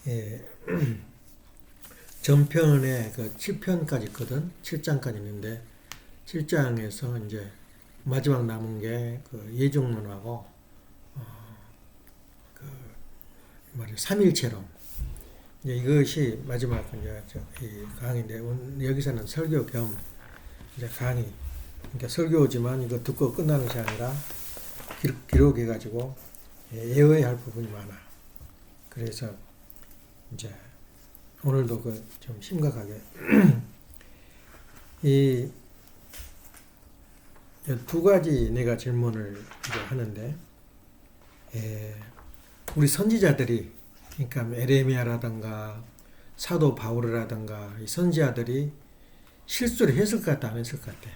예, 전편에 그 7편까지 있거든. 7장까지 있는데 7장에서 이제 마지막 남은 게 그 예종론하고 그 말이 삼일체론. 이제 이것이 마지막 이제 이 강의인데 여기서는 설교 겸 이제 강의. 그러니까 설교지만 이거 듣고 끝나는 것이 아니라 기록해가지고 예외할 할 부분이 많아. 그래서 이제 오늘도 그 좀 심각하게 이 두 가지 내가 질문을 이제 하는데, 우리 선지자들이, 그러니까 에레미야라든가 사도 바울이라든가 이 선지자들이 실수를 했을 것 같다, 안 했을 것 같아?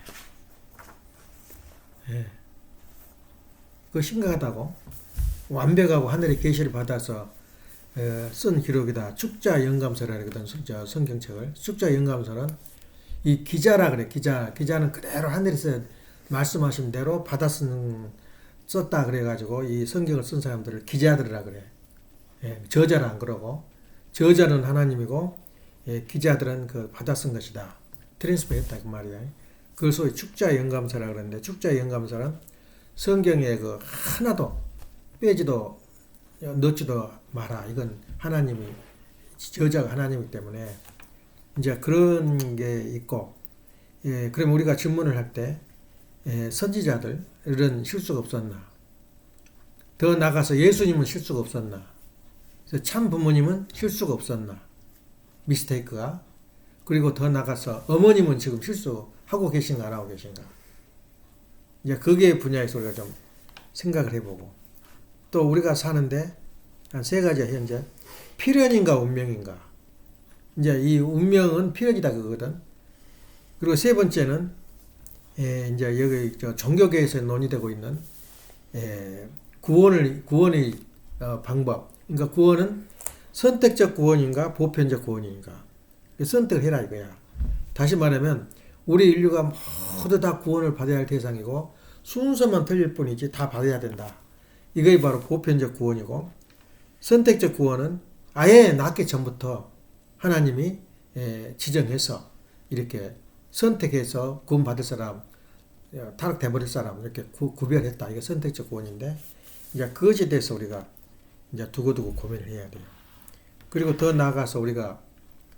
예. 그거 심각하다고. 완벽하고 하늘의 계시를 받아서 쓴 기록이다. 축자 영감서라 그러거든. 성경책을. 축자 영감서는 이 기자라 그래. 기자는 그대로 하늘에서 말씀하신 대로 받아 썼다 그래가지고 이 성경을 쓴 사람들을 기자들이라 그래. 예, 저자는 안 그러고, 저자는 하나님이고, 기자들은 그 받아 쓴 것이다. 트랜스퍼했다 그 말이야. 그걸 소위 축자 영감서라 그러는데, 축자 영감서는 성경에 그 하나도 빼지도 넣지도 마라. 이건 하나님이, 저자가 하나님이기 때문에 이제 그런 게 있고, 그럼 우리가 질문을 할 때 선지자들은 실수가 없었나? 더 나가서 예수님은 실수가 없었나? 참 부모님은 실수가 없었나? 미스테이크가. 그리고 더 나가서 어머님은 지금 실수하고 계신가 안 하고 계신가? 이제 그게 분야에서 우리가 좀 생각을 해보고, 또 우리가 사는데 한 세 가지야. 현재 필연인가 운명인가. 이제 이 운명은 필연이다 그거거든. 그리고 세 번째는 이제 여기 종교계에서 논의되고 있는 구원의 방법. 그러니까 구원은 선택적 구원인가 보편적 구원인가. 선택을 해라 이거야. 다시 말하면 우리 인류가 모두 다 구원을 받아야 할 대상이고 순서만 틀릴 뿐이지 다 받아야 된다. 이게 바로 보편적 구원이고, 선택적 구원은 아예 낳기 전부터 하나님이 지정해서 이렇게 선택해서 구원받을 사람, 타락돼버릴 사람 이렇게 구별했다. 이게 선택적 구원인데, 이제 그것에 대해서 우리가 이제 두고두고 고민을 해야 돼요. 그리고 더 나아가서 우리가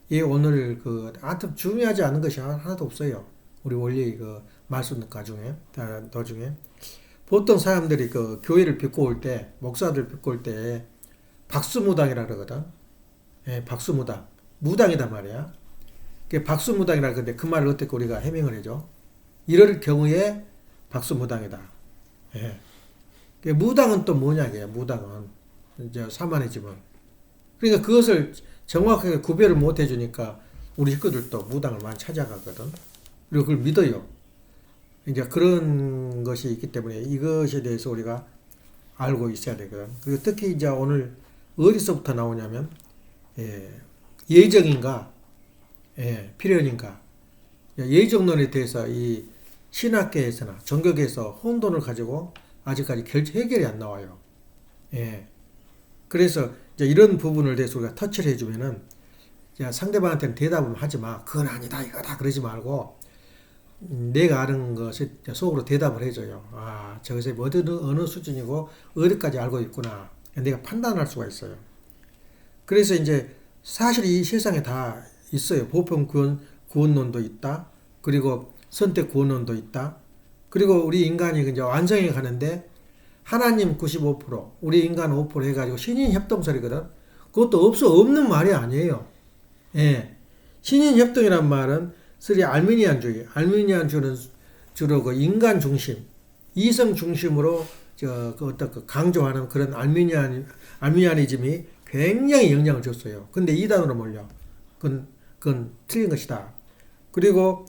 이 오늘 하여튼 중요하지 않은 것이 하나도 없어요. 우리 원리 그 말씀 가중에 도중에 보통 사람들이 그 교회를 빚고 올 때, 목사들 빚고 올 때 박수무당이라 그러거든. 박수무당, 무당이단 말이야. 박수무당이라 그러는데 그 말을 어떻게 우리가 해명을 해줘? 이럴 경우에 박수무당이다. 무당은 또 뭐냐, 이게 무당은 이제 사마니즘은. 그러니까 그것을 정확하게 구별을 못 해주니까 우리 식구들도 무당을 많이 찾아가거든. 그리고 그걸 믿어요. 이제 그런 것이 있기 때문에 이것에 대해서 우리가 알고 있어야 되거든. 그리고 특히 이제 오늘 어디서부터 나오냐면 예정인가, 필연인가. 예정론에 대해서 이 신학계에서나 종교계에서 혼돈을 가지고 아직까지 해결이 안 나와요. 그래서 이제 이런 부분을 대해서 우리가 터치를 해주면은 상대방한테는 대답은 하지 마. 그건 아니다, 이거다. 그러지 말고 내가 아는 것을 속으로 대답을 해줘요. 아, 저것이 어느 수준이고 어디까지 알고 있구나. 내가 판단할 수가 있어요. 그래서 이제 사실 이 세상에 다 있어요. 보편 구원론도 있다. 그리고 선택 구원론도 있다. 그리고 우리 인간이 이제 완성해 가는데 하나님 95%, 우리 인간 5% 해가지고 신인 협동설이거든. 그것도 없는 말이 아니에요. 신인 협동이란 말은 소위 알미니안주의. 알미니안주는 주로 그 인간 중심, 이성 중심으로 강조하는 그런 알미니아니즘이 굉장히 영향을 줬어요. 근데 이단으로 몰려. 그건 틀린 것이다. 그리고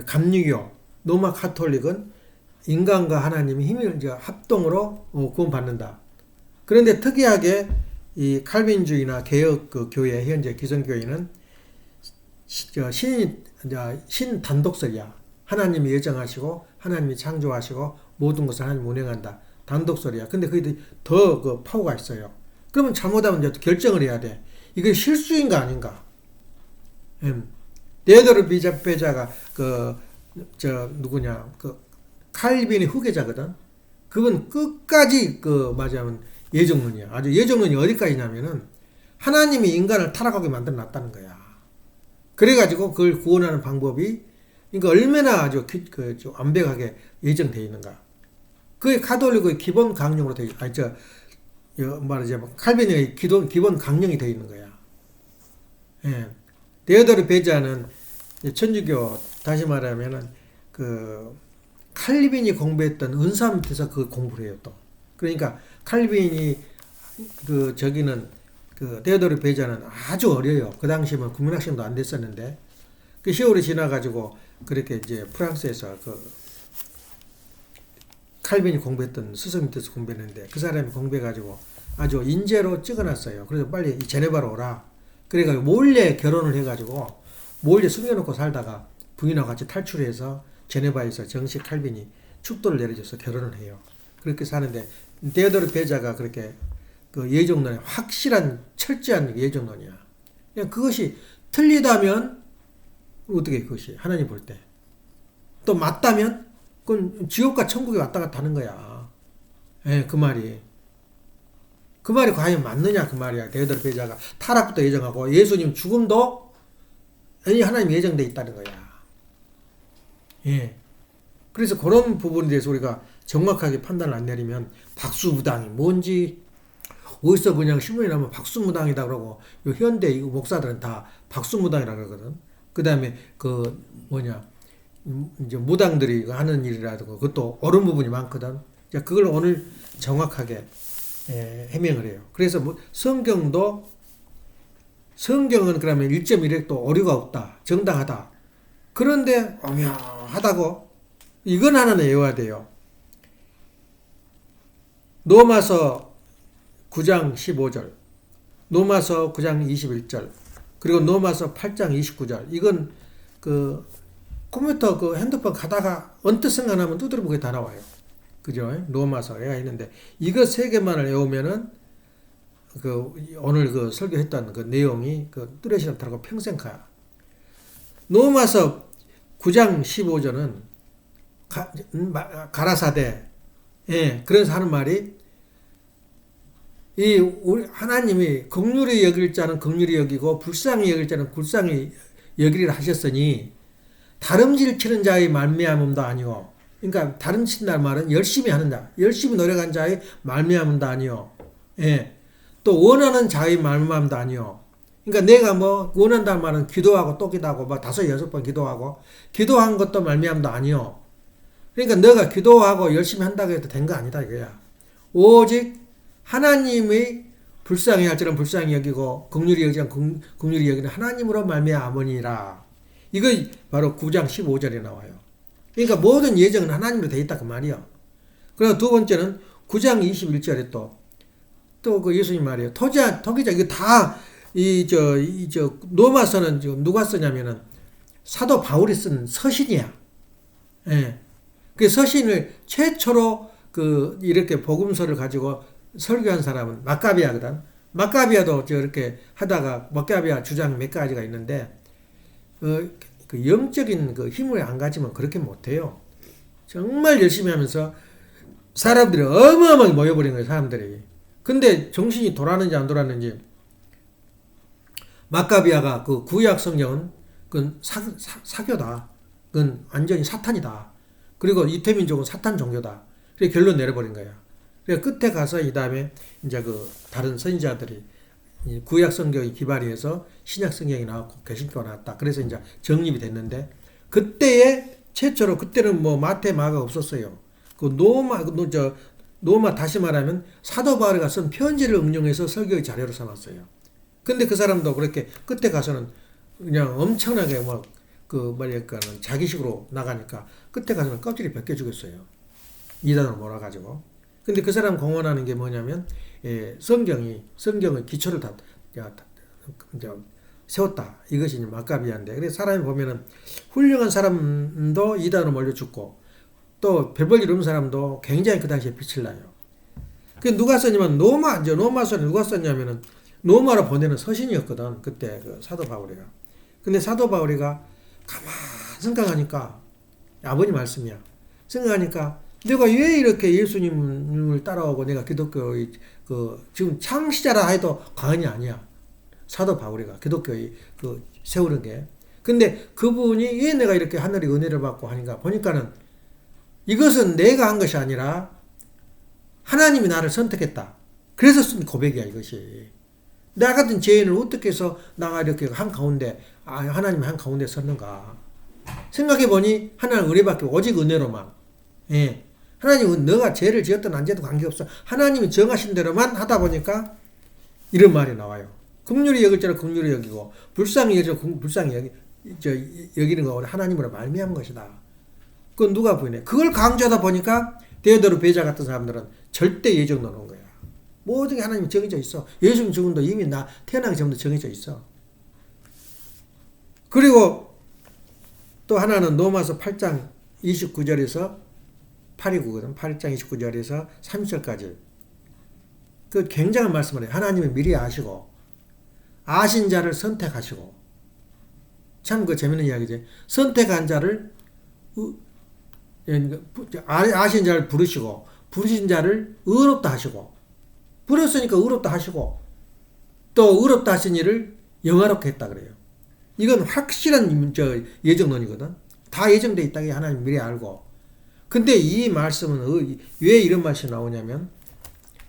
감리교, 로마 카톨릭은 인간과 하나님이 힘을 합동으로 구원받는다. 그런데 특이하게 이 칼빈주의나 개혁 교회, 현재 기성교회는 신 단독설이야. 하나님이 예정하시고 하나님이 창조하시고 모든 것을 하나님 운행한다. 단독설이야. 근데 그게 더 파워가 있어요. 그러면 잘못하면 이제 결정을 해야 돼. 이게 실수인가 아닌가? 데오도르 베자가 누구냐 칼빈의 후계자거든. 그분 끝까지 맞아면 예정론이야. 아주 예정론이 어디까지냐면은 하나님이 인간을 타락하게 만들어 놨다는 거야. 그래가지고 그걸 구원하는 방법이 그러니까 얼마나 아주 완벽하게 예정되어 있는가. 그게 가톨릭의 기본 강령으로 되어 말하자면 칼빈의 기본 강령이 되어 있는 거야. 예. 데오도르 베자는 천주교 다시 말하면은 칼빈이 공부했던 은사 밑에서 그 공부를 해요 또. 그러니까 칼빈이 데오도르 베자는 아주 어려요. 그 당시면 국민학생도 안 됐었는데 그 세월이 지나가지고 그렇게 이제 프랑스에서 칼빈이 공부했던 스승 밑에서 공부했는데 그 사람이 공부해가지고 아주 인재로 찍어놨어요. 그래서 빨리 제네바로 오라. 그래가지고 몰래 결혼을 해가지고 몰래 숨겨놓고 살다가 부인하고 같이 탈출해서 제네바에서 정식 칼빈이 축도를 내려줘서 결혼을 해요. 그렇게 사는데 데오도르 베자가 그렇게 예정론이 확실한 철저한 예정론이야. 그냥 그것이 틀리다면 어떻게 그것이 하나님 볼 때 또 맞다면 그건 지옥과 천국에 왔다 갔다 하는 거야. 예, 그 말이 과연 맞느냐 그 말이야. 데오도르 베자가 타락부터 예정하고 예수님 죽음도 하나님 예정돼 있다는 거야. 예. 그래서 그런 부분에 대해서 우리가 정확하게 판단을 안 내리면 박수무당이 뭔지 어디서 그냥 신문에 나오면 박수무당이다 그러고 현대 목사들은 다 박수무당이라 그러거든. 그 다음에 이제 무당들이 하는 일이라든가 그것도 옳은 부분이 많거든. 그걸 오늘 정확하게 해명을 해요. 그래서 성경은 그러면 1.1핵도 오류가 없다. 정당하다. 그런데 오묘하다고 이건 하나는 외워야 돼요. 로마서 9장 15절, 로마서 9장 21절, 그리고 로마서 8장 29절. 이건 컴퓨터 핸드폰 가다가 언뜻 생각나면 두드려보게 다 나와요. 그죠? 로마서 내가 했는데 이거 세 개만을 외우면은 오늘 설교했던 내용이 뚜렷이 나타나고 평생 가요. 로마서 9장 15절은 가라사대. 예, 그래서 하는 말이 우리 하나님이 긍휼히 여길 자는 긍휼히 여기고 불쌍히 여길 자는 불쌍히 여기리라 하셨으니 다름질 치는 자의 말미암음도 아니오. 그러니까 다름 친다는 말은 열심히 하는 자, 열심히 노력한 자의 말미암음도 아니오. 예, 또 원하는 자의 말미암음도 아니오. 그러니까 내가 원한다는 말은 기도하고 또 기도하고 5-6번 기도하고 기도한 것도 말미암음도 아니오. 그러니까 너가 기도하고 열심히 한다고 해도 된 거 아니다 이거야. 오직 하나님이 불쌍히 할 줄은 불쌍히 여기고 긍휼히 여기는 긍휼히 여기는 하나님으로 말미암으니라. 이거 바로 9장 15절에 나와요. 그러니까 모든 예정은 하나님으로 되어 있다 그 말이야. 그리고 두 번째는 9장 21절에 또 예수님 말이에요. 토기자 이거 다 로마서는 지금 누가 쓰냐면은 사도 바울이 쓴 서신이야. 예. 그 서신을 최초로 이렇게 복음서를 가지고 설교한 사람은 마카비아거든. 마카비아도 저렇게 하다가 마카비아 주장 몇 가지가 있는데 영적인 힘을 안 가지면 그렇게 못해요. 정말 열심히 하면서 사람들이 어마어마하게 모여버린 거예요. 사람들이. 근데 정신이 돌았는지 안 돌았는지 마카비아가 구약 성경은 그건 사교다. 그건 완전히 사탄이다. 그리고 이태민족은 사탄 종교다. 그래서 결론 내려버린 거야. 그래서 끝에 가서 이 다음에 이제 다른 선지자들이 구약 성경이 기반해서 신약 성경이 나왔고 개신교가 나왔다. 그래서 이제 정립이 됐는데 그때에 최초로 그때는 마태 마가 없었어요. 노마 다시 말하면 사도 바울이 쓴 편지를 응용해서 설교의 자료로 삼았어요. 근데 그 사람도 그렇게 끝에 가서는 그냥 엄청나게 자기식으로 나가니까 끝에 가서는 껍질이 벗겨지겠어요. 이단으로 몰아가지고. 근데 그 사람 공언하는 게 뭐냐면 성경의 기초를 다 세웠다. 이것이 마카비아인데. 그래서 사람이 보면은 훌륭한 사람도 이단으로 몰려 죽고 또 별볼 일 없는 사람도 굉장히 그 당시에 빛을 나요. 그 누가 썼냐면 노마서는 누가 썼냐면은 로마로 보내는 서신이었거든. 그때 그 사도 바울이가. 근데 사도 바울이가 가만 생각하니까 아버지 말씀이야. 생각하니까 내가 왜 이렇게 예수님을 따라오고 내가 기독교의 지금 창시자라 해도 과언이 아니야. 사도 바울이가 기독교의 세우는 게. 근데 그분이 왜 내가 이렇게 하늘의 은혜를 받고 하니까 보니까는 이것은 내가 한 것이 아니라 하나님이 나를 선택했다. 그래서 쓴 고백이야, 이것이. 나 같은 죄인을 어떻게 해서 나가 이렇게 한가운데, 하나님이 한가운데 섰는가. 생각해보니 하나님 은혜밖에 오직 은혜로만. 예. 하나님은 너가 죄를 지었든 안 지어도 관계없어. 하나님이 정하신 대로만 하다 보니까 이런 말이 나와요. 긍휼히 여길 자를 긍휼히 여기고 불쌍히 여길 자를 불쌍히 여기는 거 하나님으로 말미암은 것이다. 그건 누가 부인해? 그걸 강조하다 보니까 데오도르 베자 같은 사람들은 절대 예정 넣는 거야. 모든 게 하나님이 정해져 있어. 예수님 죽음도 이미 나 태어나기 전부터 정해져 있어. 그리고 또 하나는 로마서 8장 29절에서 8이거든. 8장 29절에서 30절까지. 그 굉장한 말씀을 해요. 하나님은 미리 아시고 아신 자를 선택하시고 참 그 재밌는 이야기지. 선택한 자를 아신 자를 부르시고 부르신 자를 의롭다 하시고 부르셨으니까 의롭다 하시고 또 의롭다 하신 이를 영화롭게 했다 그래요. 이건 확실한 예정론이거든. 다 예정돼 있다고 하나님 미리 알고. 근데 이 말씀은 왜 이런 말씀이 나오냐면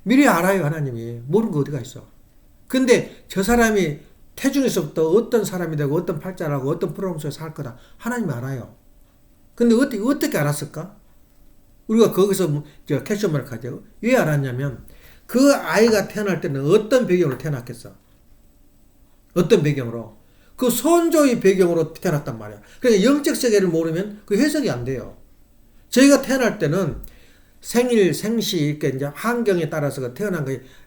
미리 알아요. 하나님이. 모르는 거 어디가 있어. 근데 저 사람이 태중에서부터 어떤 사람이 되고 어떤 팔자라고 어떤 프로그램 속에서 살 거다. 하나님이 알아요. 근데 어떻게 알았을까? 우리가 거기서 캐셔마를 하죠. 왜 알았냐면 그 아이가 태어날 때는 어떤 배경으로 태어났겠어? 어떤 배경으로? 그 선조의 배경으로 태어났단 말이야. 그러니까 영적 세계를 모르면 그 해석이 안 돼요. 저희가 태어날 때는 생일, 생시, 이렇게 이제 환경에 따라서 태어난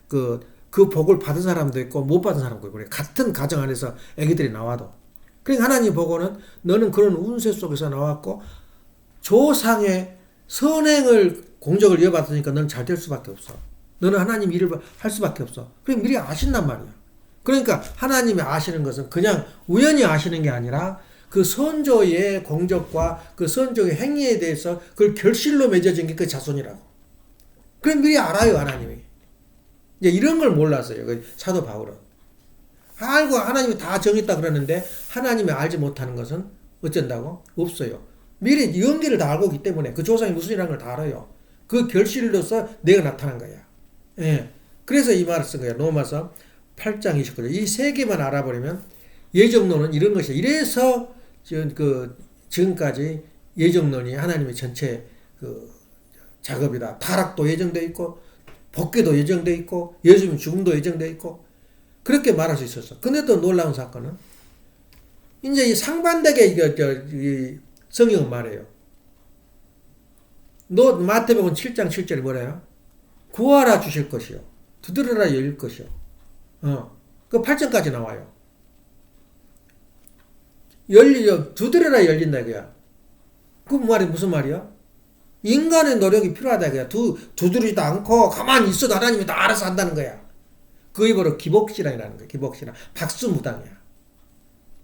그 복을 받은 사람도 있고 못 받은 사람도 있고 그래. 같은 가정 안에서 아기들이 나와도. 그러니까 하나님 보고는 너는 그런 운세 속에서 나왔고 조상의 선행을 공적을 이어받으니까 너는 잘 될 수밖에 없어. 너는 하나님 일을 할 수밖에 없어. 그럼 미리 아신단 말이야. 그러니까 하나님이 아시는 것은 그냥 우연히 아시는 게 아니라 그 선조의 공적과 그 선조의 행위에 대해서 그걸 결실로 맺어진 게 그 자손이라고. 그럼 미리 알아요, 하나님이. 이제 이런 걸 몰랐어요, 그 사도 바울은. 알고 하나님이 다 정했다 그러는데 하나님이 알지 못하는 것은 어쩐다고? 없어요. 미리 연기를 다 알고 있기 때문에 그 조상이 무슨 일이라는 걸 다 알아요. 그 결실로서 내가 나타난 거야. 예. 그래서 이 말을 쓴 거야. 로마서 8장 29절. 이 세 개만 알아버리면 예정론은 이런 것이야. 이래서 지금까지 예정론이 하나님의 전체 작업이다. 타락도 예정되어 있고 복귀도 예정되어 있고 예수님 죽음도 예정되어 있고 그렇게 말할 수 있었어. 근데 또 놀라운 사건은 이제 이 상반되게 이 성경은 말해요. 마태복음 7장 7절에 뭐래요? 구하라 주실 것이요. 두드려라 열릴 것이요. 그 8절까지 나와요. 두드려라 열린다 이거야. 그 말이 무슨 말이야? 인간의 노력이 필요하다 이거야. 두드리지도 않고 가만히 있어도 하나님이 다 알아서 한다는 거야. 그게 바로 기복신앙이라는 거야. 기복신앙. 박수무당이야.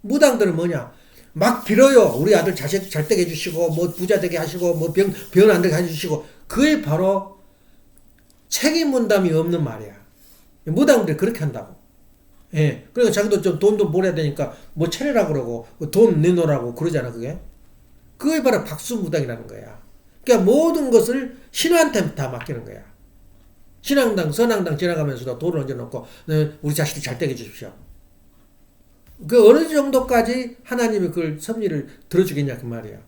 무당들은 뭐냐? 막 빌어요. 우리 아들 잘 되게 해주시고 뭐 부자 되게 하시고 뭐 병 안 되게 해주시고 그게 바로 책임 분담이 없는 말이야. 무당들이 그렇게 한다고. 예. 그러니까 자기도 좀 돈도 벌어야 되니까 뭐 차리라고 그러고 돈 내놓으라고 그러잖아, 그게. 그게 바로 박수무당이라는 거야. 그러니까 모든 것을 신한테 다 맡기는 거야. 신앙당, 선앙당 지나가면서도 돈을 얹어놓고 우리 자식들 잘 되게 해주십시오. 그 어느 정도까지 하나님이 그걸 섭리를 들어주겠냐 그 말이야.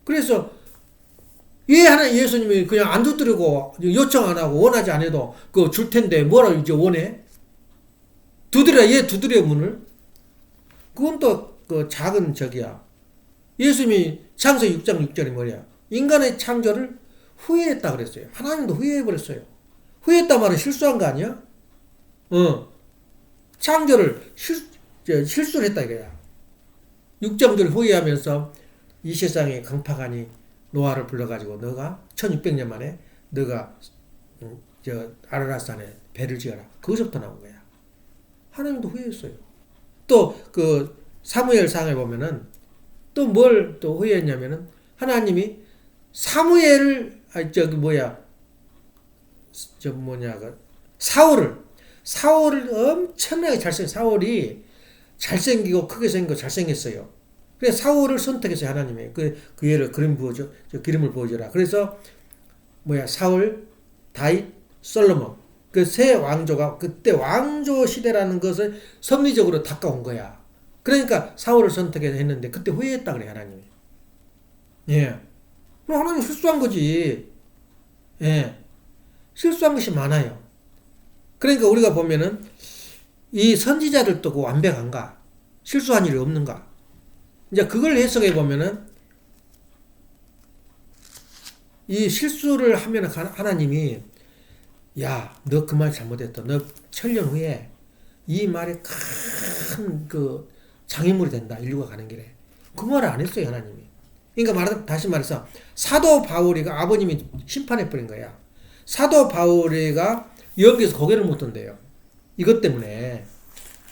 그래서 왜 예수님이 그냥 안 두드리고 요청 안 하고 원하지 않아도 그거 줄 텐데 뭐라고 이제 원해? 두드려 문을. 그건 또 그 작은 적이야. 예수님이 창세기 6장 6절이 뭐냐? 인간의 창조를 후회했다 그랬어요. 하나님도 후회해버렸어요. 후회했다 말은 실수한 거 아니야? 창조를 실수를 했다 이거야. 6장절 후회하면서 이 세상에 강팍하니 노아를 불러가지고 너가 1600년 만에 너가 아라라산에 배를 지어라. 거기서부터 나온 거야. 하나님도 후회했어요. 또 그 사무엘상에 보면은 또 뭘 또 후회했냐면은 하나님이 사무엘을 사울을 엄청나게 잘생긴 잘생기고 크게 생기고 잘생겼어요. 그래서 사울을 선택했어요. 하나님이 그 얘를 기름을 부어줘라. 그래서 사울, 다윗, 솔로몬 그 세 왕조가 그때 왕조 시대라는 것을 섭리적으로 닦아온 거야. 그러니까 사울을 선택했는데 그때 후회했다 그래 하나님이. 예. 그럼 하나님 실수한 거지. 예. 실수한 것이 많아요. 그러니까 우리가 보면은 이 선지자들도 그 완벽한가? 실수한 일이 없는가? 이제 그걸 해석해 보면은 이 실수를 하면 하나님이 야, 너 그 말 잘못했다. 너 천년 후에 이 말이 큰 그 장애물이 된다. 인류가 가는 길에. 그 말을 안 했어요, 하나님이. 그러니까 다시 말해서 사도 바울이가 아버님이 심판해 버린 거야. 사도 바울이가 여기서 고개를 못 든대요. 이것 때문에.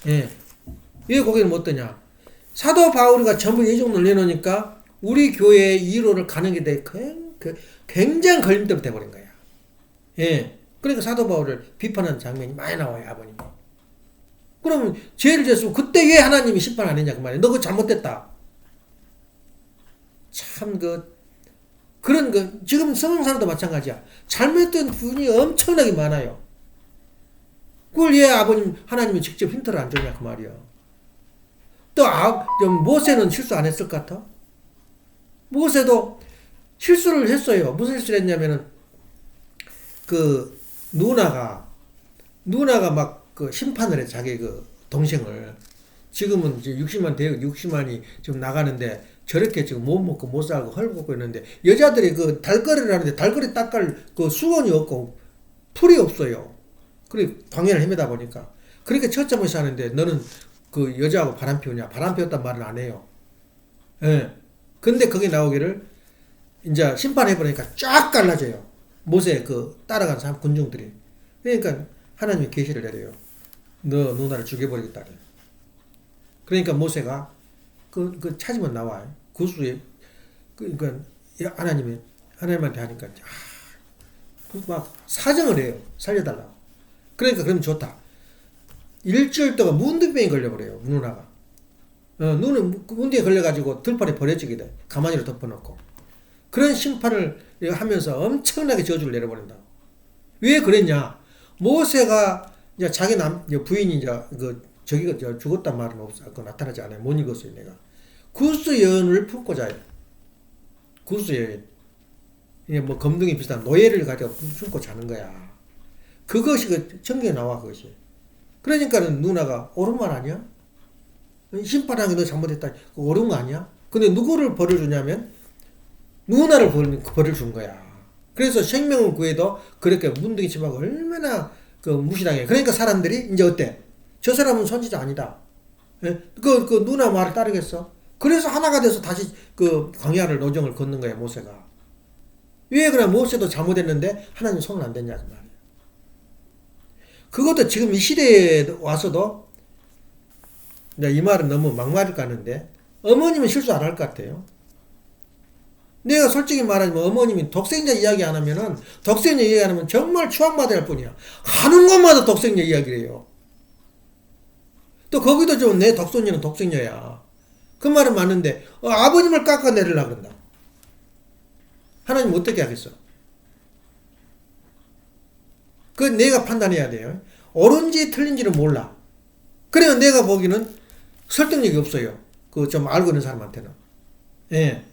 예. 왜 고개를 못 드냐? 사도 바울이가 전부 예정을 내놓으니까 우리 교회의 2로를 가는 게 굉장히 걸림돌이 돼버린 거야. 예. 그러니까 사도 바울을 비판하는 장면이 많이 나와요, 아버님이. 그러면 죄를 졌으면 그때 왜 하나님이 심판 안 했냐 그 말이야. 너 그거 잘못됐다. 참 그런 지금 성경사도 마찬가지야. 잘못된 부분이 엄청나게 많아요. 그걸 왜 하나님이 직접 힌트를 안 줬냐 그 말이야. 또 모세는 실수 안 했을 것 같아? 모세도 실수를 했어요. 무슨 실수를 했냐면은 누나가 막 심판을 해 자기 동생을. 지금은 이제 60만이 지금 나가는데 저렇게 지금 못 먹고 못 살고 헐벗고 있는데 여자들이 달거리를 하는데 달거리 닦을 수건이 없고 풀이 없어요. 그래 광야를 헤매다 보니까 그렇게 처참하게 사는데 너는 여자하고 바람 피우냐? 바람 피웠단 말은 안 해요. 예. 근데 거기 나오기를 이제 심판해 보니까 쫙 갈라져요. 모세 따라간 사람 군중들이. 그러니까 하나님이 계시를 내려요. 너 누나를 죽여버리겠다. 그러니까 모세가 찾으면 나와요. 구수에 그러니까 하나님한테 하니까 막 사정을 해요. 살려달라고. 그러니까 그러면 좋다. 일주일 동안 문둥병이 걸려버려요. 누나가. 눈은 문둥에 걸려가지고 들판에 버려지게 돼. 가만히로 덮어놓고. 그런 심판을 하면서 엄청나게 저주를 내려버린다고. 왜 그랬냐? 모세가 이제 자기 부인이 저기가 죽었단 말은 나타나지 않아요. 못 읽었어요, 내가. 구스여인을 품고 자요. 구스여인. 이게 검둥이 비슷한 노예를 가지고 품고 자는 거야. 그것이 성경에 나와, 그것이. 그러니까는 누나가 옳은 말 아니야? 심판하는 게 너 잘못했다. 그거 옳은 거 아니야? 근데 누구를 벌을 주냐면 누나를 벌을 준 거야. 그래서 생명을 구해도 그렇게 문둥이 치마가 얼마나 무시당해. 그러니까 사람들이 이제 어때? 저 사람은 선지자 아니다. 예? 누나 말을 따르겠어? 그래서 하나가 돼서 다시 광야를 노정을 걷는 거야, 모세가. 왜 그래? 모세도 잘못했는데 하나님 손을 안 댔냐 그 말이야. 그것도 지금 이 시대에 와서도 이 말은 너무 막말일 것 같은데 어머님은 실수 안 할 것 같아요. 내가 솔직히 말하자면 어머님이 독생자 이야기 안 하면은 독생자 이야기 안 하면 정말 추앙받아야 할 뿐이야. 가는 곳마다 독생자 이야기를 해요. 또 거기도 좀 내 독손녀는 독생녀야. 그 말은 맞는데 아버님을 깎아내리려고 그런다. 하나님 어떻게 하겠어? 내가 판단해야 돼요. 옳은지 틀린지는 몰라. 그래요. 내가 보기에는 설득력이 없어요. 좀 알고 있는 사람한테는. 예.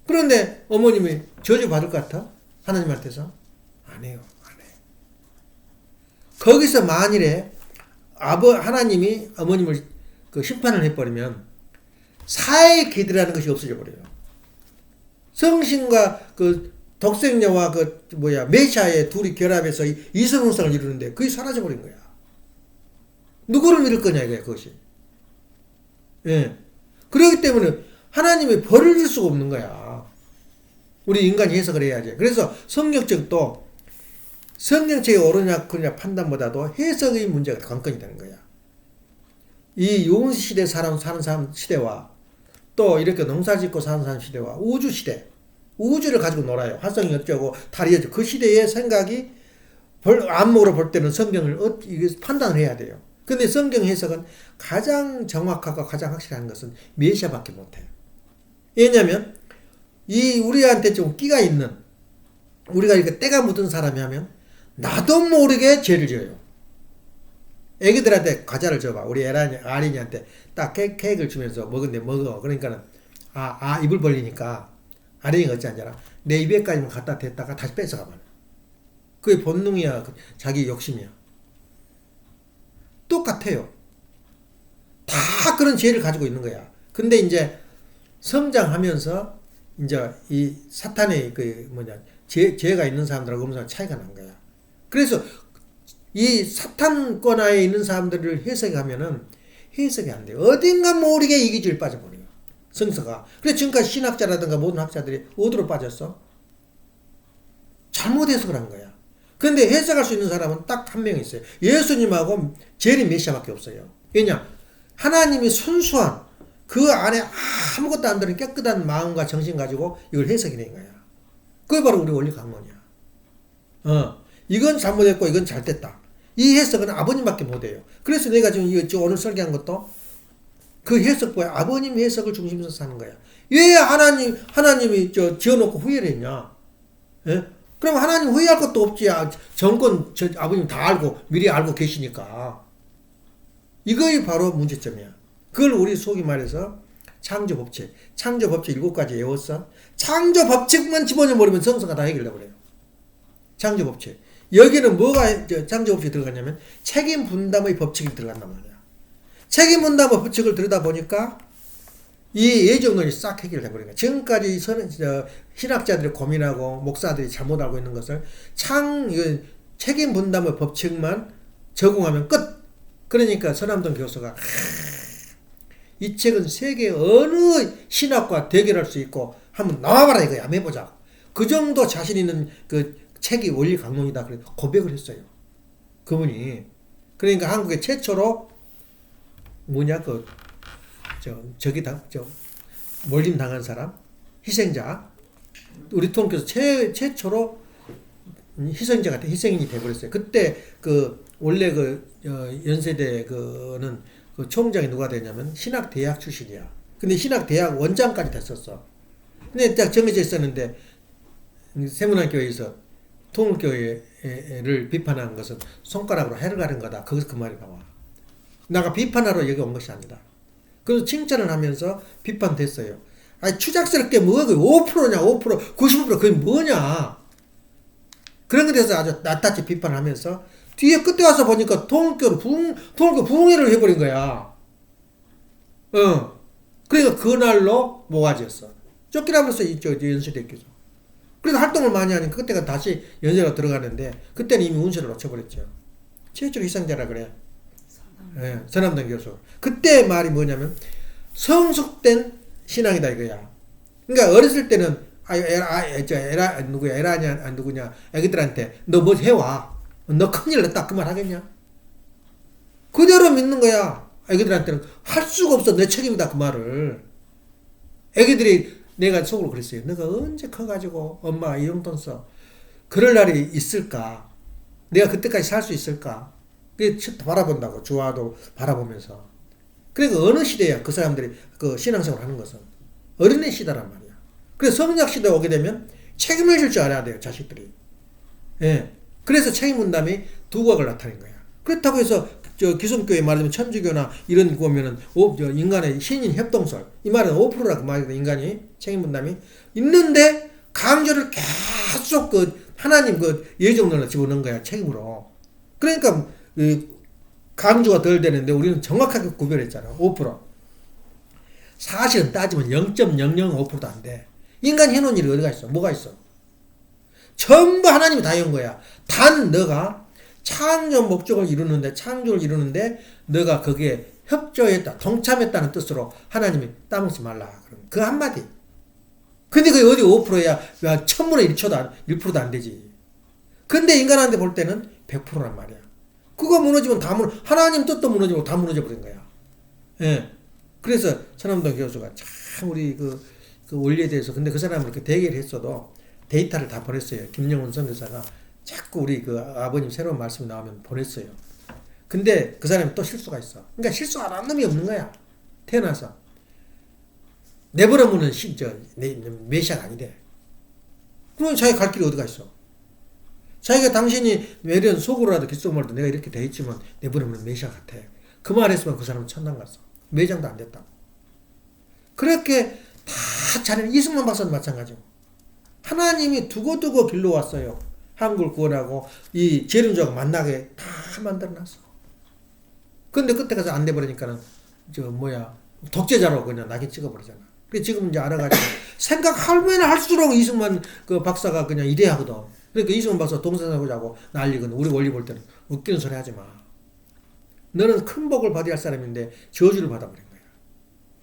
그런데 어머님이 저주 받을 것 같아? 하나님한테서? 안 해요. 안 해. 거기서 만일에 하나님이 어머님을 심판을 해버리면 사의 길이라는 것이 없어져 버려요. 성신과 독생녀와 메시아의 둘이 결합해서 이성흥성을 이루는데 그게 사라져버린 거야. 누구를 믿을 거냐 이거야 그것이. 예. 그렇기 때문에 하나님이 벌을 줄 수가 없는 거야. 우리 인간이 해석을 해야지. 그래서 성경책도 성경책이 옳으냐 그러냐 판단보다도 해석의 문제가 관건이 되는 거야. 이 용시대 사는 사람 시대와 또 이렇게 농사 짓고 사는 사람 시대와 우주 시대, 우주를 가지고 놀아요. 화성이 어쩌고 달이 어쩌고. 그 시대의 생각이 안목으로 볼 때는 성경을 판단을 해야 돼요. 근데 성경 해석은 가장 정확하고 가장 확실한 것은 메시아밖에 못해요. 왜냐하면 이 우리한테 좀 끼가 있는, 우리가 이렇게 때가 묻은 사람이 하면 나도 모르게 죄를 지어요. 애기들한테 과자를 줘봐. 우리 아린이한테 딱 케이크를 주면서 먹은데 먹어. 그러니까는 입을 벌리니까 아린이가 어찌하냐, 내 입에까지만 갖다 댔다가 다시 뺏어가면 그게 본능이야. 자기 욕심이야. 똑같아요. 다 그런 죄를 가지고 있는 거야. 근데 이제 성장하면서 이제 이 사탄의 죄가 있는 사람들하고 없는 사람 차이가 난 거야. 그래서 이 사탄권하에 있는 사람들을 해석하면은 해석이 안 돼요. 어딘가 모르게 이기주의에 빠져버려요. 성서가. 그래서 지금까지 신학자라든가 모든 학자들이 어디로 빠졌어? 잘못 해석을 한 거야. 그런데 해석할 수 있는 사람은 딱 한 명 있어요. 예수님하고 제리 메시아밖에 없어요. 왜냐? 하나님이 순수한 그 안에 아무것도 안 들은 깨끗한 마음과 정신 가지고 이걸 해석이 된 거야. 그게 바로 우리 원리 강론이야. 이건 잘못했고 이건 잘됐다. 이 해석은 아버님밖에 못해요. 그래서 내가 지금 오늘 설계한 것도 그 해석보다 아버님 해석을 중심으로 사는 거야. 왜 하나님이 지어놓고 후회를 했냐? 예? 그럼 하나님 후회할 것도 없지. 정권 아버님 다 알고 미리 알고 계시니까. 이거이 바로 문제점이야. 그걸 우리 속이 말해서 창조법칙 7가지 외웠어. 창조법칙만 집어넣어버리면 성서가 다 해결돼 버려요. 창조법칙. 여기는 뭐가 창조법칙이 들어갔냐면 책임 분담의 법칙이 들어간단 말이야. 책임 분담의 법칙을 들여다 보니까 이 예정론이 싹 해결돼 버린 거야. 지금까지 신학자들이 고민하고 목사들이 잘못 알고 있는 것을 책임 분담의 법칙만 적용하면 끝. 그러니까 서남동 교수가 이 책은 세계 어느 신학과 대결할 수 있고 한번 나와봐라 이거야. 한번 해보자. 그 정도 자신 있는 그 책이 원리 강론이다. 그래 고백을 했어요. 그분이. 그러니까 한국에 최초로 몰림 당한 사람, 희생자, 우리 통께서 최초로 희생자가 희생인이 돼버렸어요. 그때 원래 연세대 그 총장이 누가 되냐면 신학대학 출신이야. 근데 신학대학 원장까지 됐었어. 근데 딱 정해져 있었는데 세문안교회에서 통일교회를 비판한 것은 손가락으로 해를 가는 거다. 거기서 그 말이 나와. 나가 비판하러 여기 온 것이 아니다. 그래서 칭찬을 하면서 비판됐어요. 추작스럽게 뭐 5%냐 5% 90% 그게 뭐냐. 그런 것에 대해서 아주 낱낱이 비판을 하면서 뒤에 끝에 와서 보니까 통일교 부흥회를 해버린 거야. 그러니까 그날로 모가지였어. 쫓기라면서 연수됐겠죠. 그래서 활동을 많이 하니까 그때가 다시 연세로 들어가는데 그때는 이미 운세를 놓쳐버렸죠. 최초로 희생자라 그래. 서남동 교수. 그때 말이 뭐냐면 성숙된 신앙이다 이거야. 그러니까 어렸을 때는 누구냐 애기들한테 너 뭐 해와. 너 큰일 났다 그 말 하겠냐? 그대로 믿는 거야. 애기들한테는 할 수가 없어. 내 책임이다 그 말을. 애기들이 내가 속으로 그랬어요. 너가 언제 커가지고 엄마 이 용돈 써. 그럴 날이 있을까? 내가 그때까지 살 수 있을까? 그게 바라본다고. 주화도 바라보면서. 그러니까 어느 시대야 그 사람들이 그 신앙생활 하는 것은. 어린애 시대란 말이야. 그래서 성장 시대에 오게 되면 책임을 질 줄 알아야 돼요. 자식들이. 예. 그래서 책임 분담이 두각을 나타낸 거야. 그렇다고 해서 기성교회 말하자면 천주교나 이런 거 보면은 인간의 신인 협동설 이 말은 5%라 그 말이거든. 인간이 책임 분담이 있는데 강조를 계속 하나님 예정론을 집어넣은 거야. 책임으로. 그러니까 강조가 덜 되는데 우리는 정확하게 구별했잖아. 5%. 사실은 따지면 0.005%도 안 돼. 인간이 해놓은 일이 어디가 있어? 뭐가 있어? 전부 하나님이 다 해온 거야. 단 너가 창조 목적을 이루는데 창조를 이루는데 너가 거기에 협조했다, 동참했다는 뜻으로 하나님이 따먹지 말라. 그럼 그 한마디. 근데 그게 어디 5%야? 1000분의 1%도 안 되지. 근데 인간한테 볼 때는 100%란 말이야. 그거 무너지면 하나님 뜻도 무너지고 다 무너져 버린 거야. 예. 그래서 천암동 교수가 참 우리 그 원리에 대해서 근데 그 사람은 이렇게 대기를 했어도 데이터를 다 보냈어요. 김영훈 선교사가 자꾸 우리 그 아버님 새로운 말씀이 나오면 보냈어요. 근데 그 사람이 또 실수가 있어. 그러니까 실수 안 한 놈이 없는 거야. 태어나서. 내버려면은 메시아가 아니래. 그러면 자기가 갈 길이 어디가 있어? 자기가 당신이 외련 속으로라도 귓속말도 내가 이렇게 돼 있지만 내버리면 메시아 같아. 그 말 했으면 그 사람은 천당 갔어. 매장도 안 됐다고. 그렇게 다 잘해. 이승만 박사도 마찬가지고. 하나님이 두고두고 길러 왔어요. 한국을 구원하고 이 재림조하고 만나게 다 만들어놨어. 근데 그때 가서 안 돼버리니까는 독재자로 그냥 낙인 찍어버리잖아. 그래 지금 이제 알아가지고 생각하면 할수록 이승만 그 박사가 그냥 이래하거든. 그러니까 이승만 박사 동생하고 난리거든. 우리 원리 볼 때는 웃기는 소리 하지 마. 너는 큰 복을 받아야 할 사람인데 저주를 받아버린 거야.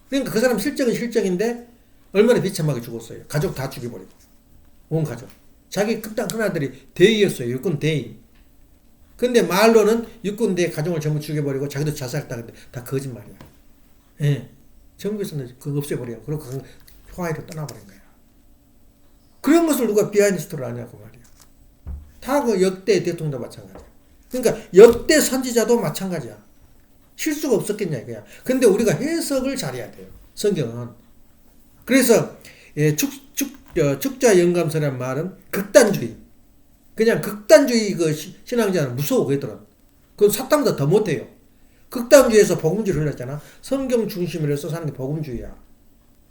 그러니까 그 사람 실정은 실정인데 얼마나 비참하게 죽었어요. 가족 다 죽여버리고. 온 가족. 자기 큰 아들이 대위였어요. 육군 대위. 근데 말로는 육군 대위 가족을 전부 죽여버리고 자기도 자살했다. 근데 다 거짓말이야. 예. 정부에서는 그거 없애버려. 그리고 그 화해로 떠나버린 거야. 그런 것을 누가 비하인드 스토리를 하냐고 말이야. 다 그 역대 대통령도 마찬가지야. 그러니까 역대 선지자도 마찬가지야. 실수가 없었겠냐 이거야. 근데 우리가 해석을 잘해야 돼요. 성경은. 그래서 축자 영감서라는 말은 극단주의. 그냥 극단주의 그 신앙자는 무서워 그랬더라. 그건 사탄보다 더 못해요. 극단주의에서 복음주의를 흘렸잖아. 성경 중심으로 해서 사는 게 복음주의야.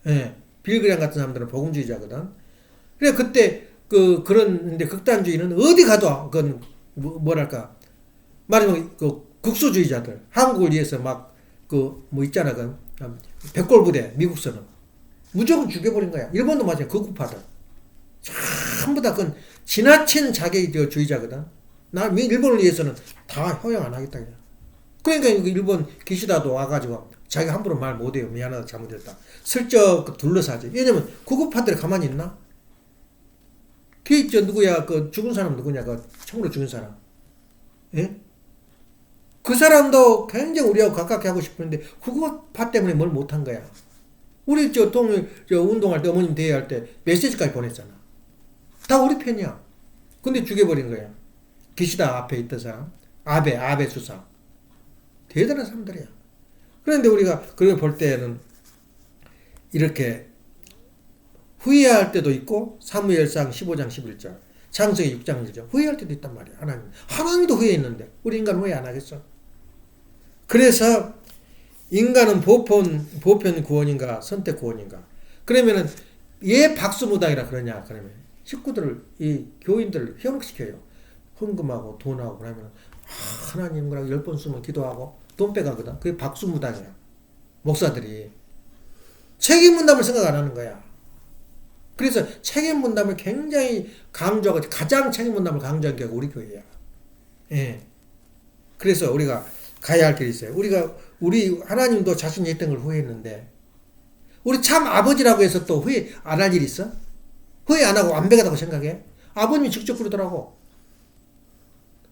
예. 빌그램 같은 사람들은 복음주의자거든. 그래 그때 그런데 극단주의는 어디 가도 그건 뭐랄까 말하자면 국수주의자들 한국을 위해서 막 있잖아 그 백골부대 미국서는 무조건 죽여버린 거야. 일본도 마찬가지야. 극우파들 전부 다 그건 지나친 자기주의자거든. 일본을 위해서는 다 허용 안 하겠다 그냥. 그러니까 일본 기시다도 와가지고 자기 함부로 말 못해요. 미안하다 잘못했다. 슬쩍 둘러싸지. 왜냐면 극우파들이 가만히 있나? 누구야? 죽은 사람 누구냐? 총으로 죽은 사람. 예? 그 사람도 굉장히 우리하고 가깝게 하고 싶은데 극우파 때문에 뭘 못한 거야. 우리 운동할 때 어머님 대회할 때 메시지까지 보냈잖아. 다 우리 편이야. 근데 죽여버린 거야. 기시다 앞에 있던 사람. 아베 수상. 대단한 사람들이야. 그런데 우리가 그걸 볼 때는 이렇게 후회할 때도 있고 사무엘상 15장 11절 창세기 6장 1절 후회할 때도 있단 말이야. 하나님도 후회했는데 우리 인간 후회 안 하겠어? 그래서 인간은 보편 구원인가 선택 구원인가? 그러면은 왜 박수무당이라 그러냐? 그러면 식구들을 이 교인들을 현혹시켜요. 헌금하고 돈하고 그러면 하나님 그러고 10번 쓰면 기도하고 돈 빼가거든. 그게 박수무당이야. 목사들이 책임 분담을 생각 안 하는 거야. 그래서 책임 분담을 굉장히 강조하고 가장 책임 분담을 강조한 게 우리 교회야. 예. 그래서 우리가 가야 할 길이 있어요. 우리 하나님도 자신이 했던 걸 후회했는데 우리 참 아버지라고 해서 또 후회 안 할 일 있어? 후회 안 하고 완벽하다고 생각해? 아버님이 직접 그러더라고.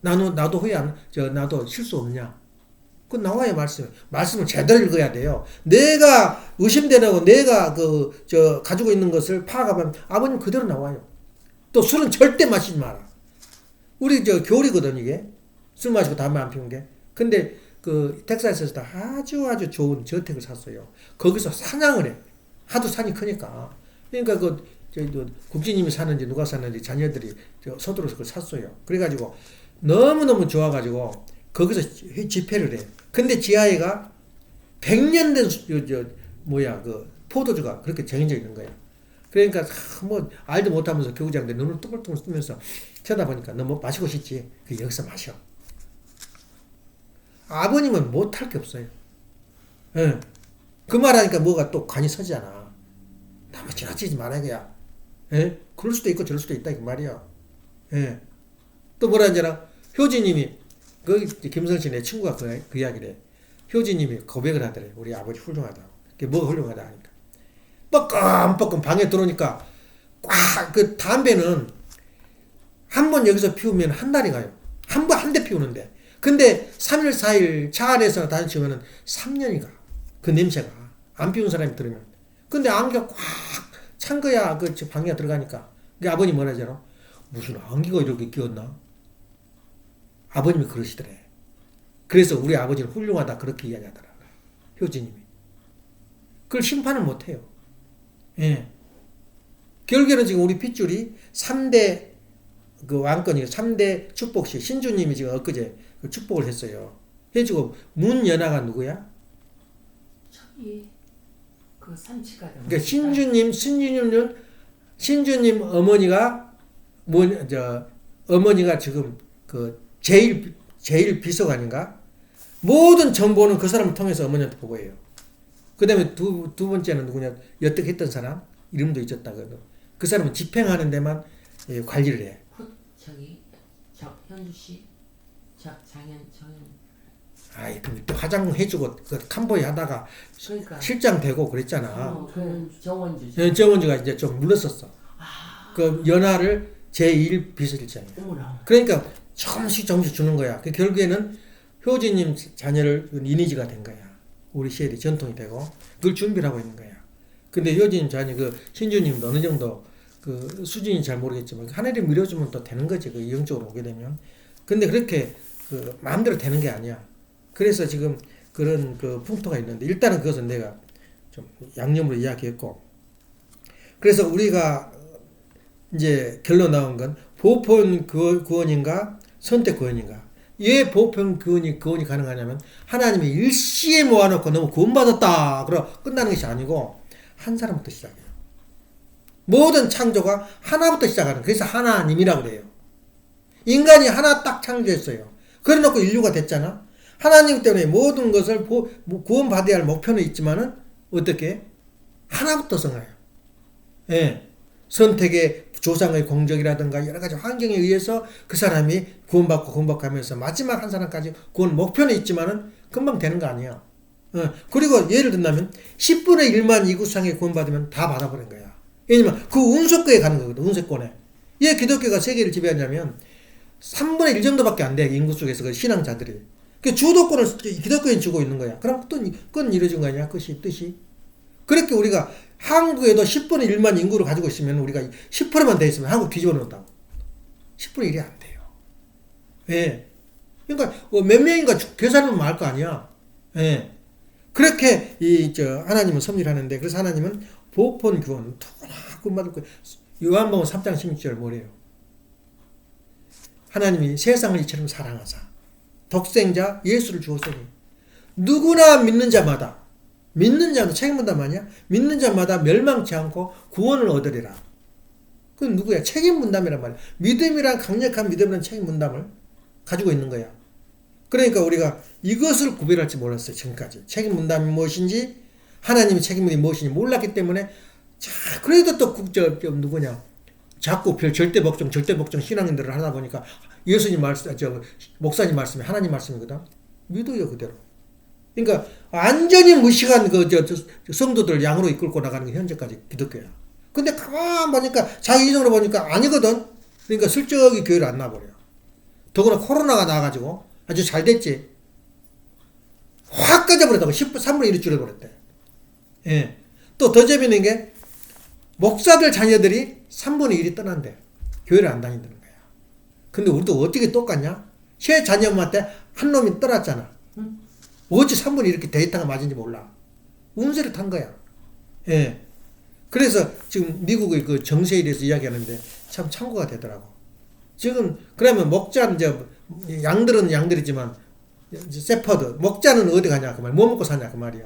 나도 나도 실수 없냐? 그건 나와야 말씀을 제대로 읽어야 돼요. 내가 의심되는 내가 가지고 있는 것을 파악하면 아버님 그대로 나와요. 또 술은 절대 마시지 마라. 우리 교리거든 이게. 술 마시고 담배 안 피운 게. 근데 텍사스에서 아주 좋은 저택을 샀어요. 거기서 사냥을 해. 하도 산이 크니까. 그러니까 국진님이 사는지 누가 사는지 자녀들이 서두르서 그걸 샀어요. 그래가지고 너무너무 좋아가지고 거기서 집회를 해. 근데 지하에가 100년 된 포도주가 그렇게 정해져 있는 거야. 그러니까 알도 못하면서 교구장들 눈을 뚱글뚱글 뜨면서 쳐다보니까 너 뭐 마시고 싶지? 여기서 마셔. 아버님은 못할 게 없어요. 예. 그 말하니까 뭐가 또 간이 서지잖아. 나만 지나치지 말아야. 예? 그럴 수도 있고 저럴 수도 있다 그 말이야. 예. 또 뭐라 하잖아. 효진님이 김성신 내 친구가 그 이야기래. 효진님이 고백을 하더래. 우리 아버지 훌륭하다. 그게 뭐가 훌륭하다 하니까. 뻐끔뻐끔 방에 들어오니까 꽉 담배는 한 번 여기서 피우면 한 달이 가요. 한 대 피우는데. 근데 3일 4일 차 안에서 다니시면은 3년이 가. 그 냄새가. 안 피운 사람이 들으면. 근데 안개가 꽉 찬 거야. 그 방에가 들어가니까. 그 아버님 뭐라 하잖아. 무슨 안개가 이렇게 끼었나? 아버님이 그러시더래. 그래서 우리 아버지는 훌륭하다 그렇게 이야기하더라. 효진님이. 그걸 심판을 못해요. 예. 결국에는 지금 우리 핏줄이 3대 그 왕권이 3대 축복시 신주님이 지금 엊그제 그 축복을 했어요. 해주고 문연아가 누구야? 저기 그 산치가 그러니까 신주님 어머니가 어머니가 지금 그 제일 비서관인가? 모든 정보는 그 사람을 통해서 어머니한테 보고해요. 그 다음에 두 번째는 누구냐? 여뜩했던 사람 이름도 잊었다거든. 그 사람은 집행하는 데만 관리를 해. 저기 현주 씨, 장현. 아이, 또 화장 해주고 그 캄보이 하다가 그러니까 실장 되고 그랬잖아. 그 정원주. 정원주가 이제 좀 물렀었어. 그 연하를 제1 비서실장이야. 그러니까 조금씩 주는 거야. 그 결국에는 효진님 자녀를 리니지가 된 거야. 우리 시엘이 전통이 되고 그걸 준비를 하고 있는 거야. 근데 효진님 자녀 그 신주님도 어느 정도 그 수준이 잘 모르겠지만 하늘이 밀어주면 또 되는 거지. 그 영적으로 오게 되면. 근데 그렇게 그 마음대로 되는 게 아니야. 그래서 지금 그런 그 풍토가 있는데 일단은 그것은 내가 좀 양념으로 이야기했고 그래서 우리가 이제 결론 나온 건 보편 구원인가 선택 구원인가 왜 보편 구원이 가능하냐면 하나님이 일시에 모아놓고 너무 구원받았다 그러 끝나는 것이 아니고 한 사람부터 시작해요. 모든 창조가 하나부터 시작하는 그래서 하나님이라고 그래요. 인간이 하나 딱 창조했어요. 그래 놓고 인류가 됐잖아. 하나님 때문에 모든 것을 구원받아야 할 목표는 있지만은 어떻게 하나부터 성해요. 예. 선택의 조상의 공적이라든가 여러 가지 환경에 의해서 그 사람이 구원받고 하면서 마지막 한 사람까지 구원 목표는 있지만은 금방 되는 거 아니야. 그리고 예를 든다면 10분의 1만 이구상에 구원받으면 다 받아버린 거야. 왜냐면 그 운석권에 가는 거거든. 운석권에. 왜 기독교가 세계를 지배하냐면 3분의 1 정도밖에 안 돼. 인구 속에서 그 신앙자들이. 그 주도권을 기독교인 주고 있는 거야. 그럼 또 그건 이루어진 거 아니야? 뜻이. 그렇게 우리가 한국에도 10분의 1만 인구를 가지고 있으면 우리가 10%만 돼 있으면 한국 뒤집어 놓는다고. 10분의 1이 안 돼요. 예. 그러니까 몇 명인가 계산하면 알 거 아니야. 예. 그렇게 하나님은 섭리를 하는데 그래서 하나님은 보편 구원 누구나 구원받을 거예요. 요한복음 3장 16절 뭐래요? 하나님이 세상을 이처럼 사랑하사 독생자 예수를 주었으니 누구나 믿는 자마다 책임분담 아니야? 믿는 자마다 멸망치 않고 구원을 얻으리라. 그건 누구야? 책임분담이란 말이야. 믿음이란 강력한 믿음이란 책임분담을 가지고 있는 거야. 그러니까 우리가 이것을 구별할지 몰랐어요. 지금까지. 책임분담이 무엇인지 하나님의 책임이 무엇인지 몰랐기 때문에 그래도 또 누구냐? 자꾸 절대 복종 신앙인들을 하다 보니까 예수님 말씀, 목사님 말씀이 하나님 말씀이거든. 믿어요 그대로. 그러니까 완전히 무식한 성도들 양으로 이끌고 나가는 게 현재까지 기독교야. 근데 가만 보니까 자기 이정으로 보니까 아니거든. 그러니까 슬쩍이 교회를 안 나와버려. 더구나 코로나가 나와가지고 아주 잘 됐지. 확 꺼져버렸다고 3분의 1이 줄여버렸대. 예. 또 더 재밌는 게 목사들 자녀들이 3분의 1이 떠난대. 교회를 안 다닌다는 거야. 근데 우리도 어떻게 똑같냐? 제 자녀한테 한 놈이 떠났잖아. 어찌 3분의 1 이렇게 데이터가 맞은지 몰라. 운세를 탄 거야. 예. 그래서 지금 미국의 그 정세에 대해서 이야기하는데 참 참고가 되더라고. 지금 그러면 목자 양들은 양들이지만 세퍼드 목자는 어디 가냐 그 말. 뭐 먹고 사냐 그 말이야.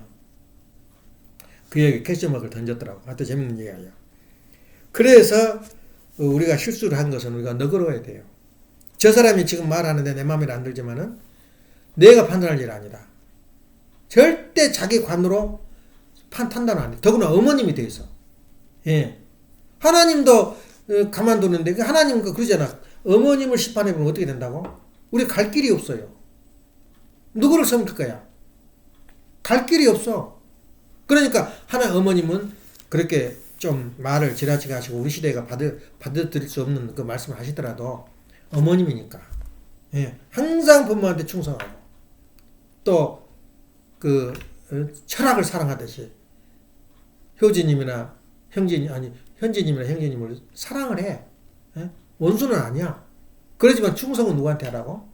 그 얘기 캐시마크를 던졌더라고. 하여튼 재밌는 얘기야. 그래서 우리가 실수를 한 것은 우리가 너그러워야 돼요. 저 사람이 지금 말하는데 내 마음에 안 들지만은 내가 판단할 일 아니다. 절대 자기 관으로 판단 안 해. 더구나 어머님이 돼 있어. 예. 하나님도 가만두는데 하나님 그러잖아. 어머님을 심판해보면 어떻게 된다고? 우리 갈 길이 없어요. 누구를 섬길 거야? 갈 길이 없어. 그러니까 어머님은 그렇게 좀 말을 지나치게 하시고 우리 시대가 받아들일 수 없는 그 말씀을 하시더라도 어머님이니까 항상 부모한테 충성하고 또 철학을 사랑하듯이 효진님이나 현진님이나 형제님을 사랑을 해. 예? 원수는 아니야. 그렇지만 충성은 누구한테 하라고?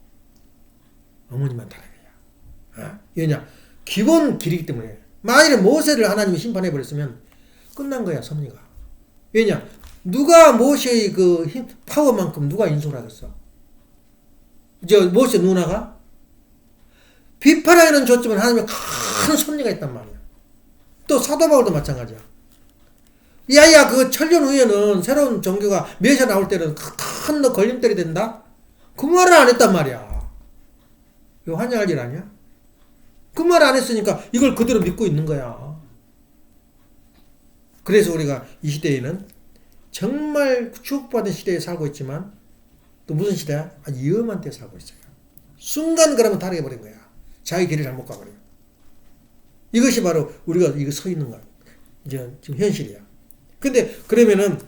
어머님한테 하라고요. 왜냐? 기본 길이기 때문에. 만일에 모세를 하나님이 심판해버렸으면 끝난 거야, 섭리가. 왜냐? 누가 모세의 그 파워만큼 누가 인솔 하겠어? 모세 누나가? 비파라에는 줬지만 하나님의 큰 섭리가 있단 말이야. 또 사도 바울도 마찬가지야. 야야, 그 천년 후에는 새로운 종교가 메시아 나올 때는 큰 걸림돌이 된다? 그 말을 안 했단 말이야. 이거 환장할 일 아니야? 그 말을 안 했으니까 이걸 그대로 믿고 있는 거야. 그래서 우리가 이 시대에는 정말 축복받은 시대에 살고 있지만 또 무슨 시대야? 위험한 때 살고 있어요. 순간 그러면 타락해버린 거야. 자기 길을 잘못 가버려요. 이것이 바로 우리가 이거 서 있는 거야. 이제 지금 현실이야. 근데 그러면은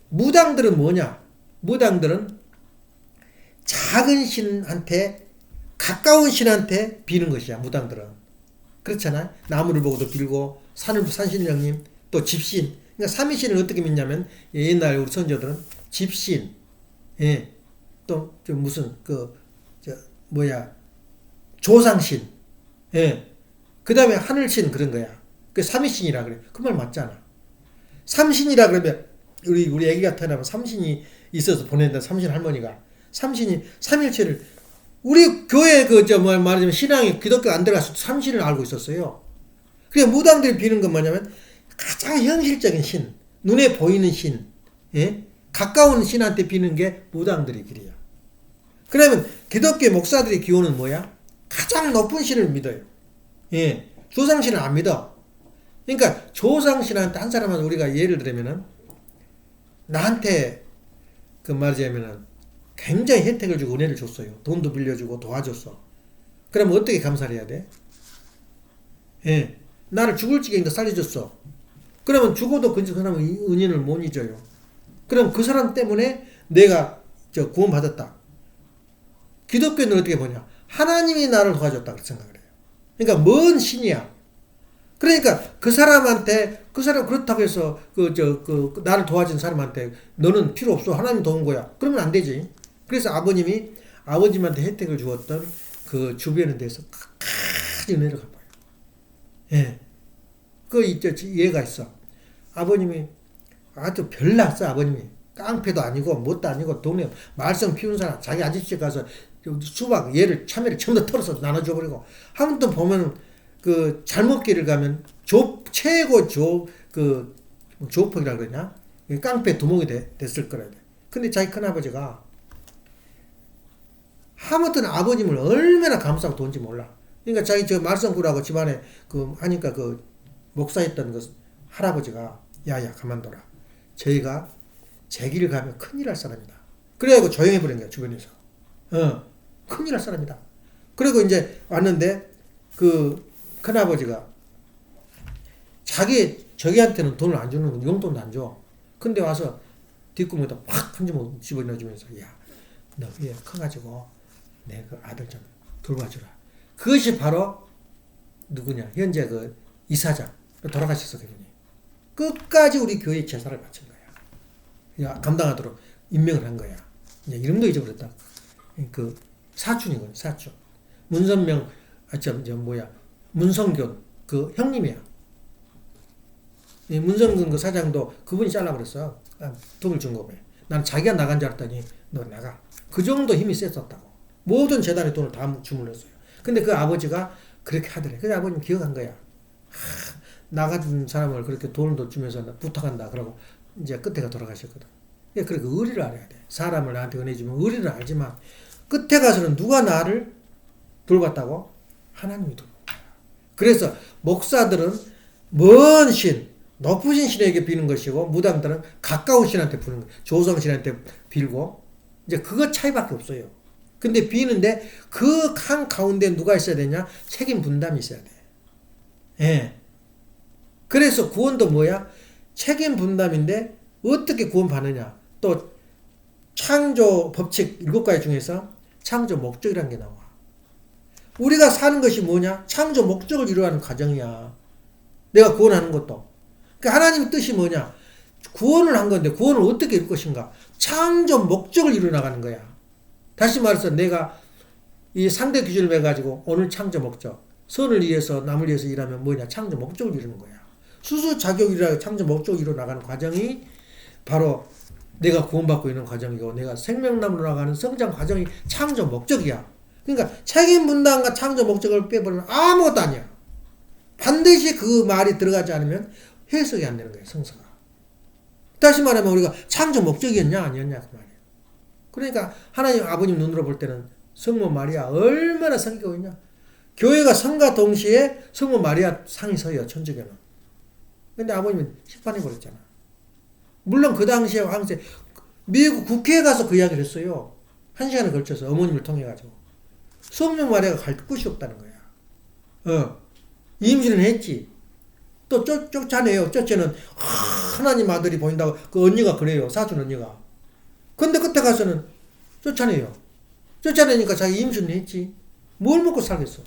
무당들은 뭐냐? 무당들은 작은 신한테 가까운 신한테 비는 것이야. 무당들은 그렇잖아. 나무를 보고도 빌고 산신령님 또 집신. 그러니까 삼위신을 어떻게 믿냐면 옛날 우리 선조들은 집신, 예, 또 무슨 조상신, 예, 그 다음에 하늘신 그런 거야. 그 삼위신이라 그래. 그 말 맞잖아. 삼신이라 그러면 우리 애기가 태어나면 삼신이 있어서 보낸다. 삼신 할머니가 삼신이 삼일체를 우리 교회 말하자면 신앙이 기독교 안 들어가서 삼신을 알고 있었어요. 그래 무당들이 비는 건 뭐냐면 가장 현실적인 신, 눈에 보이는 신, 예? 가까운 신한테 비는 게 무당들의 길이야. 그러면 기독교 목사들의 기호는 뭐야? 가장 높은 신을 믿어요. 예, 조상신을 안 믿어. 그러니까 조상신한테 한 사람한테 우리가 예를 들면은 나한테 말하자면은 굉장히 혜택을 주고 은혜를 줬어요. 돈도 빌려주고 도와줬어. 그러면 어떻게 감사를 해야 돼? 예, 나를 죽을 지경에도 살려줬어. 그러면 죽어도 그 사람은 은인을 못 잊어요. 그럼 그 사람 때문에 내가 구원받았다. 기독교는 어떻게 보냐? 하나님이 나를 도와줬다 그렇게 생각을 해요. 그러니까 먼 신이야. 그러니까 그 사람한테 그 사람 그렇다고 해서 나를 도와준 사람한테 너는 필요 없어. 하나님 도운 거야. 그러면 안 되지. 그래서 아버님이 아버님한테 혜택을 주었던 그 주변에 대해서 끝까지 은혜를 갚아요. 예. 얘가 있어. 아버님이 아주 별났어. 아버님이 깡패도 아니고 뭣도 아니고 동네 말썽 피운 사람 자기 아저씨 가서 수박 얘를 참외를 전부 다 털어서 나눠줘 버리고 한 번 보면 잘못길을 가면 최고 조폭이라 그러냐? 깡패 두목이 됐을 거라. 근데 자기 큰아버지가 하마터는 아버님을 얼마나 감싸고 돈지 몰라. 그러니까 자기 말썽꾸라고 집안에 하니까 목사했던 할아버지가 야야 가만둬라. 저희가 제 길을 가면 큰일 할 사람이다. 그래가지고 조용해버린 거야 주변에서. 큰일 할 사람이다. 그리고 이제 왔는데 큰아버지가 저기한테는 돈을 안 주는 거 용돈도 안 줘. 근데 와서 뒷구멍에다 확 한 주먹 집어넣어주면서 야 너 위에 커가지고 내 아들 좀 돌봐주라. 그것이 바로 누구냐? 현재 이사장 돌아가셨어 그분이. 끝까지 우리 교회에 제사를 바친 거야. 감당하도록 임명을 한 거야. 이제 이름도 잊어버렸다. 사촌이거든, 사촌. 문선명, 문성균, 형님이야. 문성균 사장도 그분이 잘라버렸어. 돈을 준 거면. 난 자기가 나간 줄 알았더니, 너 나가. 그 정도 힘이 셌었다고. 모든 재단에 돈을 다 주물렀어요. 근데 그 아버지가 그렇게 하더래. 그래서 아버님 기억한 거야. 나간 사람을 그렇게 돈도 주면서 부탁한다. 그러고 이제 끝에가 돌아가셨거든. 그러니까 의리를 알아야 돼. 사람을 나한테 은혜 주면 의리를 알지만 끝에 가서는 누가 나를 돌봤다고? 하나님이 돌본 거야. 그래서 목사들은 먼 신, 높으신 신에게 비는 것이고 무당들은 가까운 신한테 부는 거야. 조상신한테 빌고 이제 그거 차이밖에 없어요. 근데 비는데 그 한 가운데 누가 있어야 되냐? 책임 분담이 있어야 돼. 예. 그래서 구원도 뭐야? 책임 분담인데 어떻게 구원받느냐? 또 창조 법칙 7가지 중에서 창조 목적이라는 게 나와. 우리가 사는 것이 뭐냐? 창조 목적을 이루어가는 과정이야. 내가 구원하는 것도. 그러니까 하나님의 뜻이 뭐냐? 구원을 한 건데 구원을 어떻게 이룰 것인가? 창조 목적을 이루어 나가는 거야. 다시 말해서 내가 이 상대 기준을 매가지고 오늘 창조 목적, 선을 위해서 남을 위해서 일하면 뭐냐? 창조 목적을 이루는 거야. 수수자격이라 창조 목적을 이루어 나가는 과정이 바로 내가 구원받고 있는 과정이고 내가 생명나무로 나가는 성장 과정이 창조 목적이야. 그러니까 책임 분담과 창조 목적을 빼버리면 아무것도 아니야. 반드시 그 말이 들어가지 않으면 해석이 안 되는 거예요. 성서가. 다시 말하면 우리가 창조 목적이었냐 아니었냐 그 말이에요. 그러니까 하나님 아버님 눈으로 볼 때는 성모 마리아 얼마나 성기가 있냐. 교회가 성과 동시에 성모 마리아 상이 서요. 천주교는. 근데 아버님은 식판해버렸잖아. 물론 그 당시에 황제 미국 국회에 가서 그 이야기를 했어요. 1시간에 걸쳐서 어머님을 통해가지고. 성모 마리아가 갈 곳이 없다는 거야. 임신은 했지. 또 쫓아내요. 쫓아는 하나님 아들이 보인다고 그 언니가 그래요. 사촌 언니가. 근데 그때 가서는 쫓아내요. 쫓아내니까 자기 임신을 했지. 뭘 먹고 살겠어.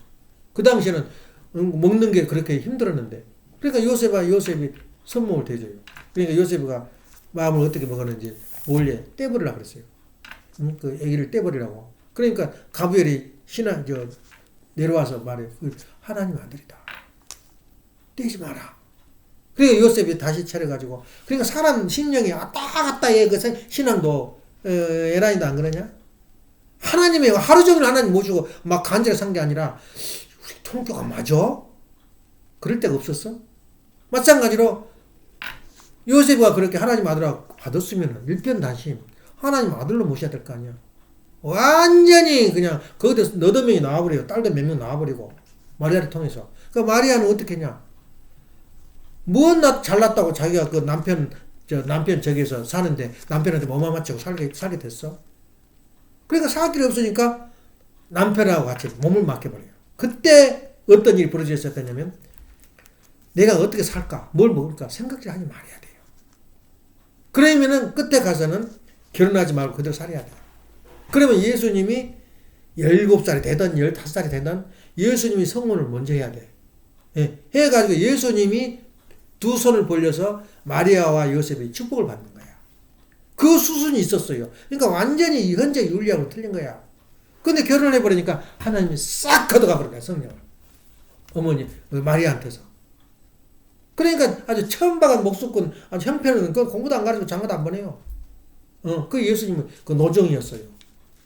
그 당시에는 먹는 게 그렇게 힘들었는데. 그러니까 요셉이 선몽을 대줘요. 그러니까 요셉이가 마음을 어떻게 먹었는지 몰래 떼버리라고 그랬어요. 그 애기를 떼버리라고. 그러니까 가브엘이 내려와서 말해요. 하나님 아들이다. 떼지 마라. 그러니까 요셉이 다시 차려가지고. 그러니까 사람 심령이 왔다 갔다의 그 신앙도 에라이도 안 그러냐? 하나님의 하루 종일 하나님 모시고 막 간절히 산 게 아니라 우리 통교가 맞아? 그럴 때가 없었어? 마찬가지로 요셉이가 그렇게 하나님 아들하고 받았으면 일편단심 하나님 아들로 모셔야 될 거 아니야. 완전히 그냥 거기서 너도 명이 나와버리고 딸도 몇 명 나와버리고 마리아를 통해서. 그 마리아는 어떻게 했냐? 잘났다고 자기가 그 남편 저기서 사는데 남편한테 뭐만 맞추고 살게 됐어. 그러니까 살 길이 없으니까 남편하고 같이 몸을 맡겨버려요. 그때 어떤 일이 벌어졌었냐면 내가 어떻게 살까? 뭘 먹을까? 생각을 하지 말아야 돼요. 그러면은 끝에 가서는 결혼하지 말고 그대로 살아야 돼요. 그러면 예수님이 17살이 되든 15살이 되든 예수님이 성혼을 먼저 해야 돼. 예, 해가지고 예수님이 두 손을 벌려서 마리아와 요셉이 축복을 받는 거야. 그 수순이 있었어요. 그러니까 완전히 현재 윤리하고 틀린 거야. 근데 결혼을 해버리니까 하나님이 싹 걷어가 버린 거야, 성령을. 어머니, 마리아한테서. 그러니까 아주 처음 박은 목수꾼, 아주 형편은 그 공부도 안 가르치고 장가도 안 보내요. 그 예수님은 그 노정이었어요.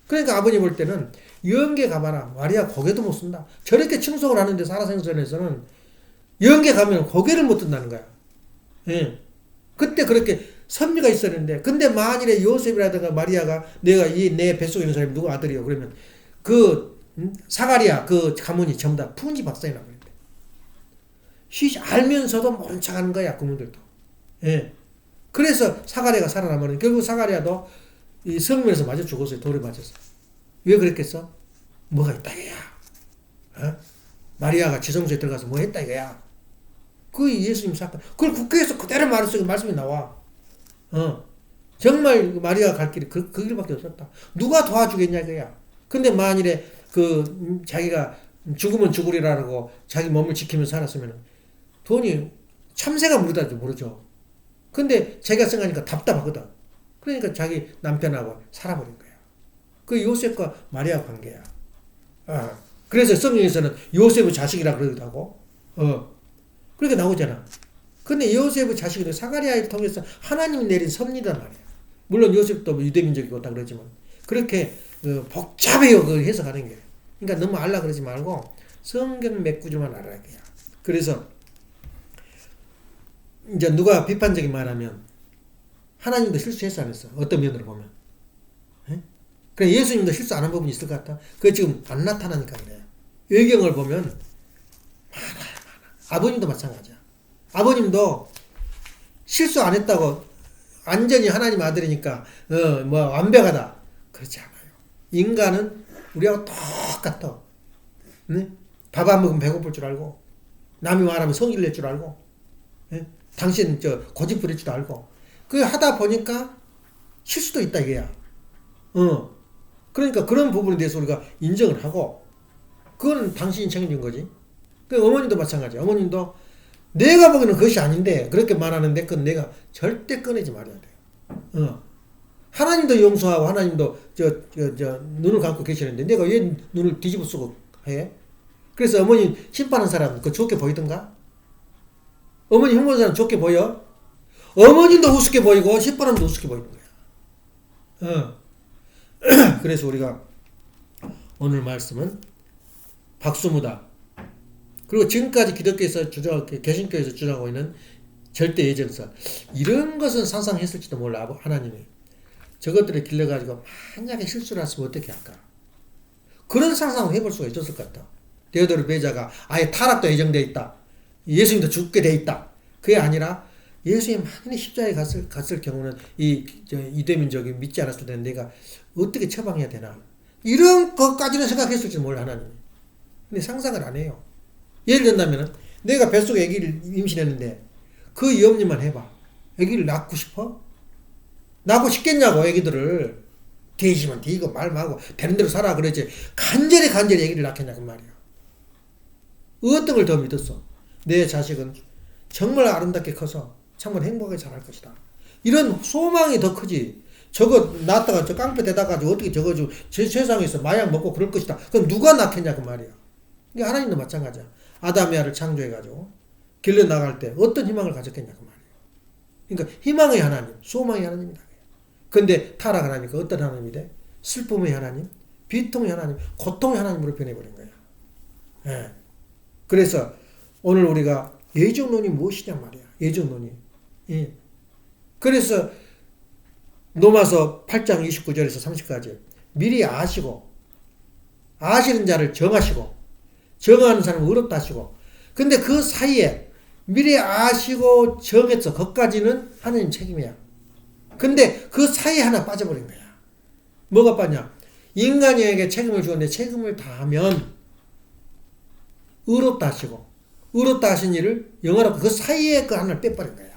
그러니까 아버님 볼 때는 영계 가봐라. 마리아 고개도 못 쓴다. 저렇게 충성을 하는데 살아생전에서는 영계 가면 고개를 못 든다는 거야. 예. 그때 그렇게 섭리가 있었는데, 근데 만일에 요셉이라든가 마리아가 내가 내 뱃속에 있는 사람이 누구 아들이요? 그러면 사가리아 그 가문이 전부 다 풍지 박살이 나버린대. 알면서도 모른 척 하는 거야, 그분들도. 예. 그래서 사가리아가 살아남으면 결국 사가리아도 이 성면에서 맞아 죽었어요. 돌에 맞아서. 왜 그랬겠어? 뭐가 있다 이거야. 마리아가 지성소에 들어가서 뭐 했다 이거야. 그 예수님 사건. 그걸 국회에서 그대로 말씀이 나와. 정말 마리아가 갈 길이 그 길밖에 없었다. 누가 도와주겠냐 이거야. 근데 만일에 자기가 죽으면 죽으리라고 자기 몸을 지키면서 살았으면 돈이 참새가 무르다지 모르죠. 근데 자기가 생각하니까 답답하거든. 그러니까 자기 남편하고 살아버린 거야. 그 요셉과 마리아 관계야. 그래서 성경에서는 요셉의 자식이라 그러기도 하고, 그렇게 나오잖아. 근데 요셉의 자식은 사가리아를 통해서 하나님이 내린 섭리단 말이야. 물론 요셉도 유대민족이고 다 그러지만, 그렇게 복잡해요. 그 해석하는 게. 그러니까 너무 알라 그러지 말고, 성경 몇 구절만 알아야 돼요. 그래서, 이제 누가 비판적인 말하면, 하나님도 실수했어 안 했어? 어떤 면으로 보면. 그래 예수님도 실수 안 한 부분이 있을 것 같다. 그게 지금 안 나타나니까 그래. 외경을 보면 많아. 아버님도 마찬가지야. 아버님도 실수 안 했다고 완전히 하나님 아들이니까 완벽하다. 그렇지 않아요. 인간은 우리하고 똑같아. 네? 밥 안 먹으면 배고플 줄 알고 남이 말하면 성질 낼 줄 알고 당신 고집 부릴 줄 알고 그 하다 보니까 실수도 있다 이게야. 그러니까 그런 부분에 대해서 우리가 인정을 하고 그건 당신이 책임진 거지. 그 어머님도 마찬가지야. 어머님도 내가 보기에는 그것이 아닌데 그렇게 말하는데 그건 내가 절대 꺼내지 말아야 돼요. 하나님도 용서하고 하나님도 눈을 감고 계시는데 내가 왜 눈을 뒤집어 쓰고 해? 그래서 어머니 심판한 사람 그 좋게 보이던가? 어머니 흉보는 사람 좋게 보여? 어머님도 우습게 보이고 심판함도 우습게 보이는 거야. 그래서 우리가 오늘 말씀은 박수무다. 그리고 지금까지 기독교에서 개신교에서 주장하고 있는 절대 예정설. 이런 것은 상상했을지도 몰라, 하나님이. 저것들을 길러가지고 만약에 실수를 했으면 어떻게 할까? 그런 상상을 해볼 수가 있었을 것 같다. 데오도르 배자가 아예 타락도 예정되어 있다. 예수님도 죽게 돼 있다. 그게 아니라 예수님 만약에 십자가에 갔을 경우는 이대민족이 믿지 않았을 때 내가 어떻게 처방해야 되나? 이런 것까지는 생각했을지 몰라, 하나님. 근데 상상을 안 해요. 예를 든다면은 내가 뱃속에 아기를 임신했는데 그 염려만 해봐. 아기를 낳고 싶어? 낳고 싶겠냐고, 아기들을. 뒤지면 뒤고 말하고 되는 대로 살아 그러지. 간절히 아기를 낳겠냐고 말이야. 어떤 걸 더 믿었어? 내 자식은 정말 아름답게 커서 정말 행복하게 자랄 것이다. 이런 소망이 더 크지. 저거 낳았다가 저 깡패 대다가지고 어떻게 저거 세상에서 마약 먹고 그럴 것이다. 그럼 누가 낳겠냐고 말이야. 이게 하나님도 마찬가지야. 아담이아를 창조해가지고 길러 나갈 때 어떤 희망을 가졌겠냐고 말이야. 그러니까 희망의 하나님, 소망의 하나님이다. 근데 타락을 하니까 어떤 하나님이 돼? 슬픔의 하나님, 비통의 하나님, 고통의 하나님으로 변해버린 거야. 예. 그래서 오늘 우리가 예정론이 무엇이냐 말이야. 예정론이. 예. 그래서 로마서 8장 29절에서 30까지 미리 아시고 아시는 자를 정하시고 정하는 사람은 의롭다 하시고 근데 그 사이에 미리 아시고 정했어. 그것까지는 하나님 책임이야. 근데 그 사이에 하나 빠져버린 거야. 뭐가 빠냐? 인간에게 책임을 주었는데 책임을 다하면 의롭다 하시고 의롭다 하신 일을 영화로 그 사이에 그 하나를 빼버린 거야.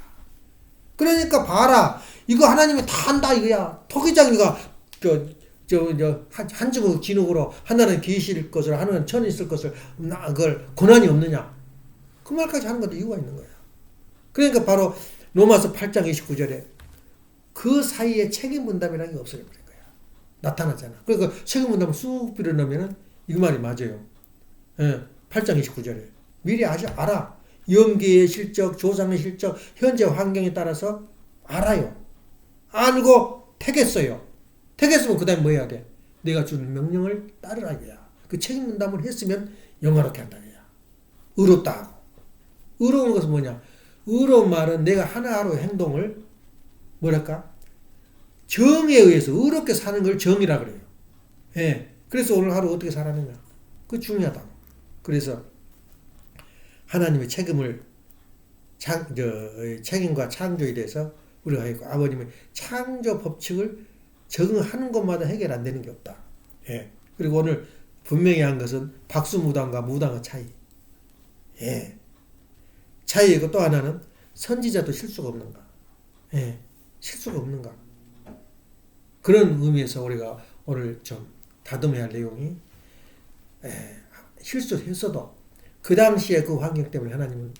그러니까 봐라. 이거 하나님이 다 한다 이거야. 토기장이가 한 주먹 진흙으로 하나는 귀신일 것을 하나는 천이 있을 것을 그걸 고난이 없느냐. 그 말까지 하는 것도 이유가 있는 거야. 그러니까 바로 로마서 8장 29절에 그 사이에 책임 분담이라는 게 없어져버린 거야. 나타나잖아. 그러니까 책임 분담을 쑥 빌어넣으면은 이거 말이 맞아요. 예, 8장 29절에 미리 알아. 연기의 실적, 조상의 실적, 현재 환경에 따라서 알아요. 알고 택했어요. 택했으면 그 다음에 뭐 해야 돼? 내가 준 명령을 따르라 이거야. 그 책임 분담을 했으면 영화롭게 한다 이거야. 의롭다 하고. 의로운 것은 뭐냐? 의로운 말은 내가 하나하루 행동을 뭐랄까? 정에 의해서 의롭게 사는 걸 정이라 그래요. 예. 그래서 오늘 하루 어떻게 살았느냐? 그거 중요하다고. 그래서 하나님의 책임과 창조에 대해서 우리가 했고, 아버님의 창조 법칙을 적응하는 것마다 해결 안 되는 게 없다. 예. 그리고 오늘 분명히 한 것은 박수무당과 무당의 차이. 예. 차이이고 또 하나는 선지자도 실수가 없는가. 예. 실수가 없는가. 그런 의미에서 우리가 오늘 좀 다듬어야 할 내용이, 실수했어도 그 당시에 그 환경 때문에 하나님은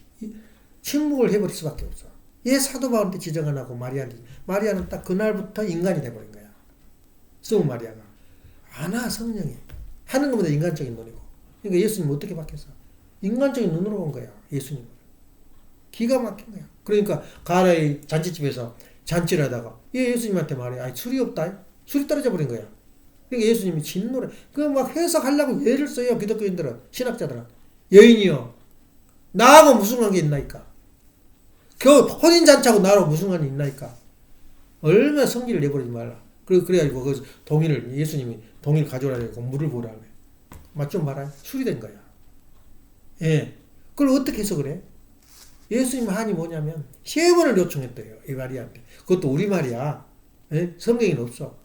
침묵을 해버릴 수밖에 없어. 얘 사도 바울한테 지적 안 하고 마리아는 딱 그날부터 인간이 돼버린 거야. 성 마리아가. 아나 성령이. 하는 것보다 인간적인 눈이고. 그러니까 예수님 어떻게 바뀌었어? 인간적인 눈으로 본 거야. 예수님을. 기가 막힌 거야. 그러니까 가나의 잔치집에서 잔치를 하다가 예수님한테 말해. 아니 술이 없다. 술이 떨어져 버린 거야. 그러니까 예수님이 진노래. 그거 막 해석하려고 예를 써요. 기독교인들은. 신학자들은. 여인이요. 나하고 무슨 관계 있나이까? 혼인잔치하고 나하고 무슨 관계 있나이까? 얼마나 성질을 내버리지 말라. 그래가지고 그 예수님이 동의를 가져오라 해서 물을 보라 그래. 맛 좀 봐라. 술이 된 거야. 예. 그걸 어떻게 해서 그래? 예수님 한이 뭐냐면, 3번을 요청했대요. 이 마리아한테. 그것도 우리말이야. 예? 성경에는 없어.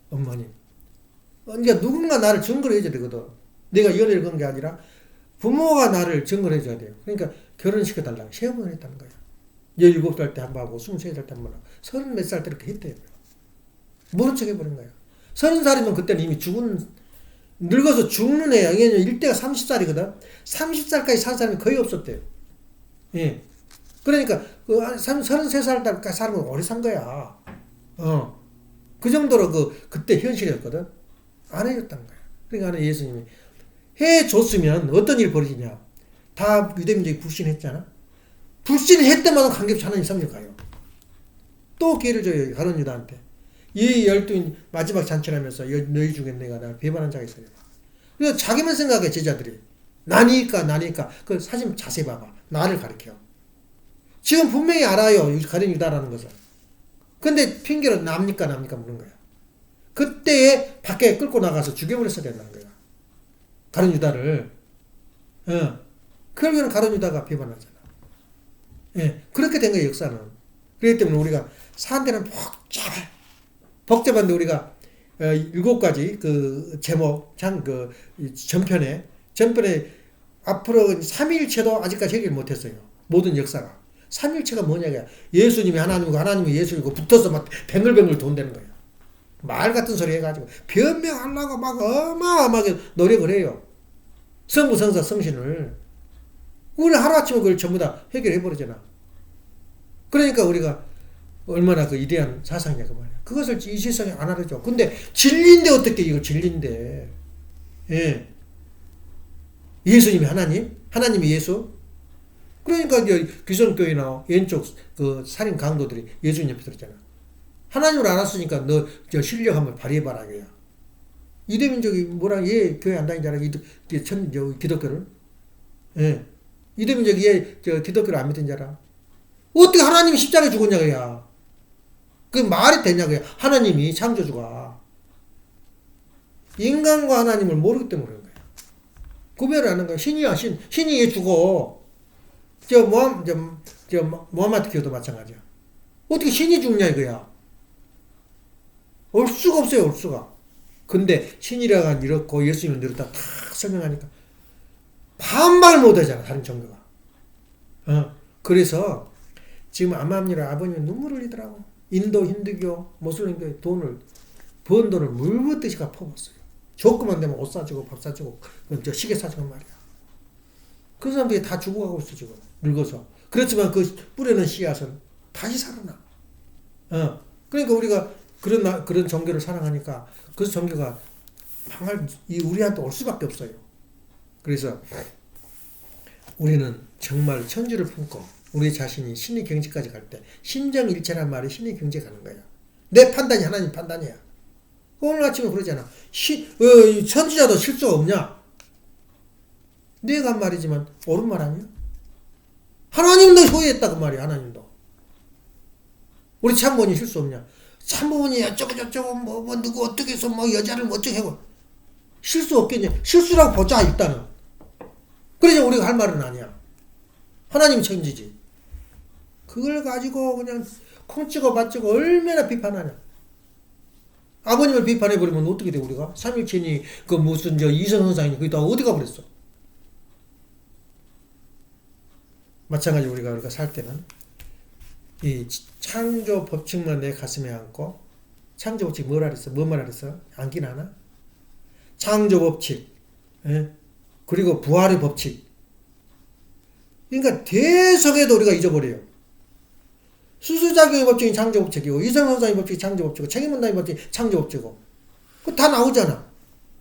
어머님. 그러니까 누군가 나를 증거를 해줘야 되거든. 내가 연애를 건 게 아니라, 부모가 나를 증거를 해줘야 돼요. 그러니까 결혼시켜달라고 3번을 했다는 거야. 17살 때 한 번 하고 23살 때 한 번 하고 30몇 살 때 이렇게 했대요. 모른 척 해버린 거야. 30살이면 그때는 이미 죽은 늙어서 죽는 애야. 이게 일대가 30살이거든. 30살까지 산 사람이 거의 없었대요. 예. 그러니까, 33살까지 사람은 오래 산 거야. 그 정도로 그때 현실이었거든. 안 해줬다는 거야. 그러니까 예수님이 해줬으면 어떤 일이 벌어지냐. 다 유대민족이 불신했잖아. 불신했을 때마다 관계없이 하나님 섭리 가요. 또 기회를 줘요. 가룟 유다한테. 이 12인 마지막 잔치를 하면서 너희 중에 내가 나를 배반한 자가 있어요. 그래서 자기만 생각해 제자들이. 나니까. 그 사진 자세히 봐봐. 나를 가리켜. 지금 분명히 알아요. 가룟 유다라는 것을. 근데 핑계로 납니까 묻는 거야. 그때에 밖에 끌고 나가서 죽여버렸어야 된다는 거야. 가룟 유다를. 그러면 가룟 유다가 배반하잖아. 예. 그렇게 된 거예요, 역사는. 그렇기 때문에 우리가 사안되는 복잡한데 우리가 7가지 그 제목 전편에 앞으로 3일체도 아직까지 해결 못했어요. 모든 역사가. 3일체가 뭐냐고요. 예수님이 하나님이고 하나님이 예수이고 붙어서 막 뱅글뱅글 돈다는 거예요. 말 같은 소리 해가지고 변명하려고 막 어마어마하게 노력을 해요. 성부, 성사, 성신을. 우리 하루아침에 그걸 전부 다 해결해버리잖아. 그러니까 우리가 얼마나 그 위대한 사상이냐 그 말이야. 그것을 이 세상에 안 알아줘. 근데 진리인데 어떻게 이거 진리인데. 예. 예수님이 하나님? 하나님이 예수? 그러니까 이제 귀성교회나 왼쪽 그 살인 강도들이 예수님 옆에 들었잖아. 하나님을 알았으니까 너 저 실력 한번 발휘해봐라 이거야. 이대민족이 뭐라 얘 교회 안 다니잖아. 기독교를. 예. 이대민족이 얘 기독교를 안 믿은 자라. 어떻게 하나님이 십자가에 죽었냐고야. 그 말이 되냐고요. 하나님이 창조주가. 인간과 하나님을 모르기 때문에 그런 거야. 구별을 하는 거야. 신이야, 신. 신이 얘 죽어. 모하마드 교도 마찬가지야. 어떻게 신이 죽냐 이거야. 올 수가 없어요, 올 수가. 근데 신이라고 이렇고 예수님을 이렇다 다 설명하니까 반박을 못 하잖아, 다른 종교가. 그래서 지금 암암리라 아버님이 눈물을 흘리더라고. 인도 힌두교, 모슬림교의 번 돈을 물붓듯이 갚아먹었어요. 조금만 되면 옷 사주고 밥 사주고 시계 사주고 말이야. 그 사람들이 다 죽어가고 있어 지금 늙어서. 그렇지만 그 뿌리는 씨앗은 다시 살아나. 그러니까 우리가 그런 종교를 사랑하니까 그 종교가 우리한테 올 수밖에 없어요. 그래서 우리는 정말 천주를 품고 우리 자신이 신의 경지까지 갈 때 신정일체란 말이 신의 경지에 가는 거야. 내 판단이 하나님 판단이야. 오늘 아침에 그러잖아. 천지자도 실수가 없냐? 내가 한 말이지만 옳은 말 아니야? 하나님도 소유했다 그 말이야. 하나님도. 우리 참모니 실수 없냐? 참모니 어쩌고 뭐 누구 어떻게 해서 뭐 여자를 뭐 어쩌고 하고 실수 없겠냐? 실수라고 보자 일단은. 그래서 우리가 할 말은 아니야. 하나님이 천지지. 그걸 가지고 그냥 콩 찍어 밭 찍어 얼마나 비판하냐. 아버님을 비판해버리면 어떻게 돼 우리가? 삼일체니 그 무슨 이성선상이니 그게 다 어디 가버렸어. 마찬가지로 우리가 살 때는 이 창조 법칙만 내 가슴에 안고 창조 법칙 뭐라 그랬어? 뭔 말 그랬어? 안긴 하나? 창조 법칙, 그리고 부활의 법칙. 그러니까 대성에도 우리가 잊어버려요. 수수작용의 법칙이 창조 법칙이고 이성선상의 법칙이 창조 법칙이고 책임문답의 법칙이 창조 법칙이고 그거 다 나오잖아.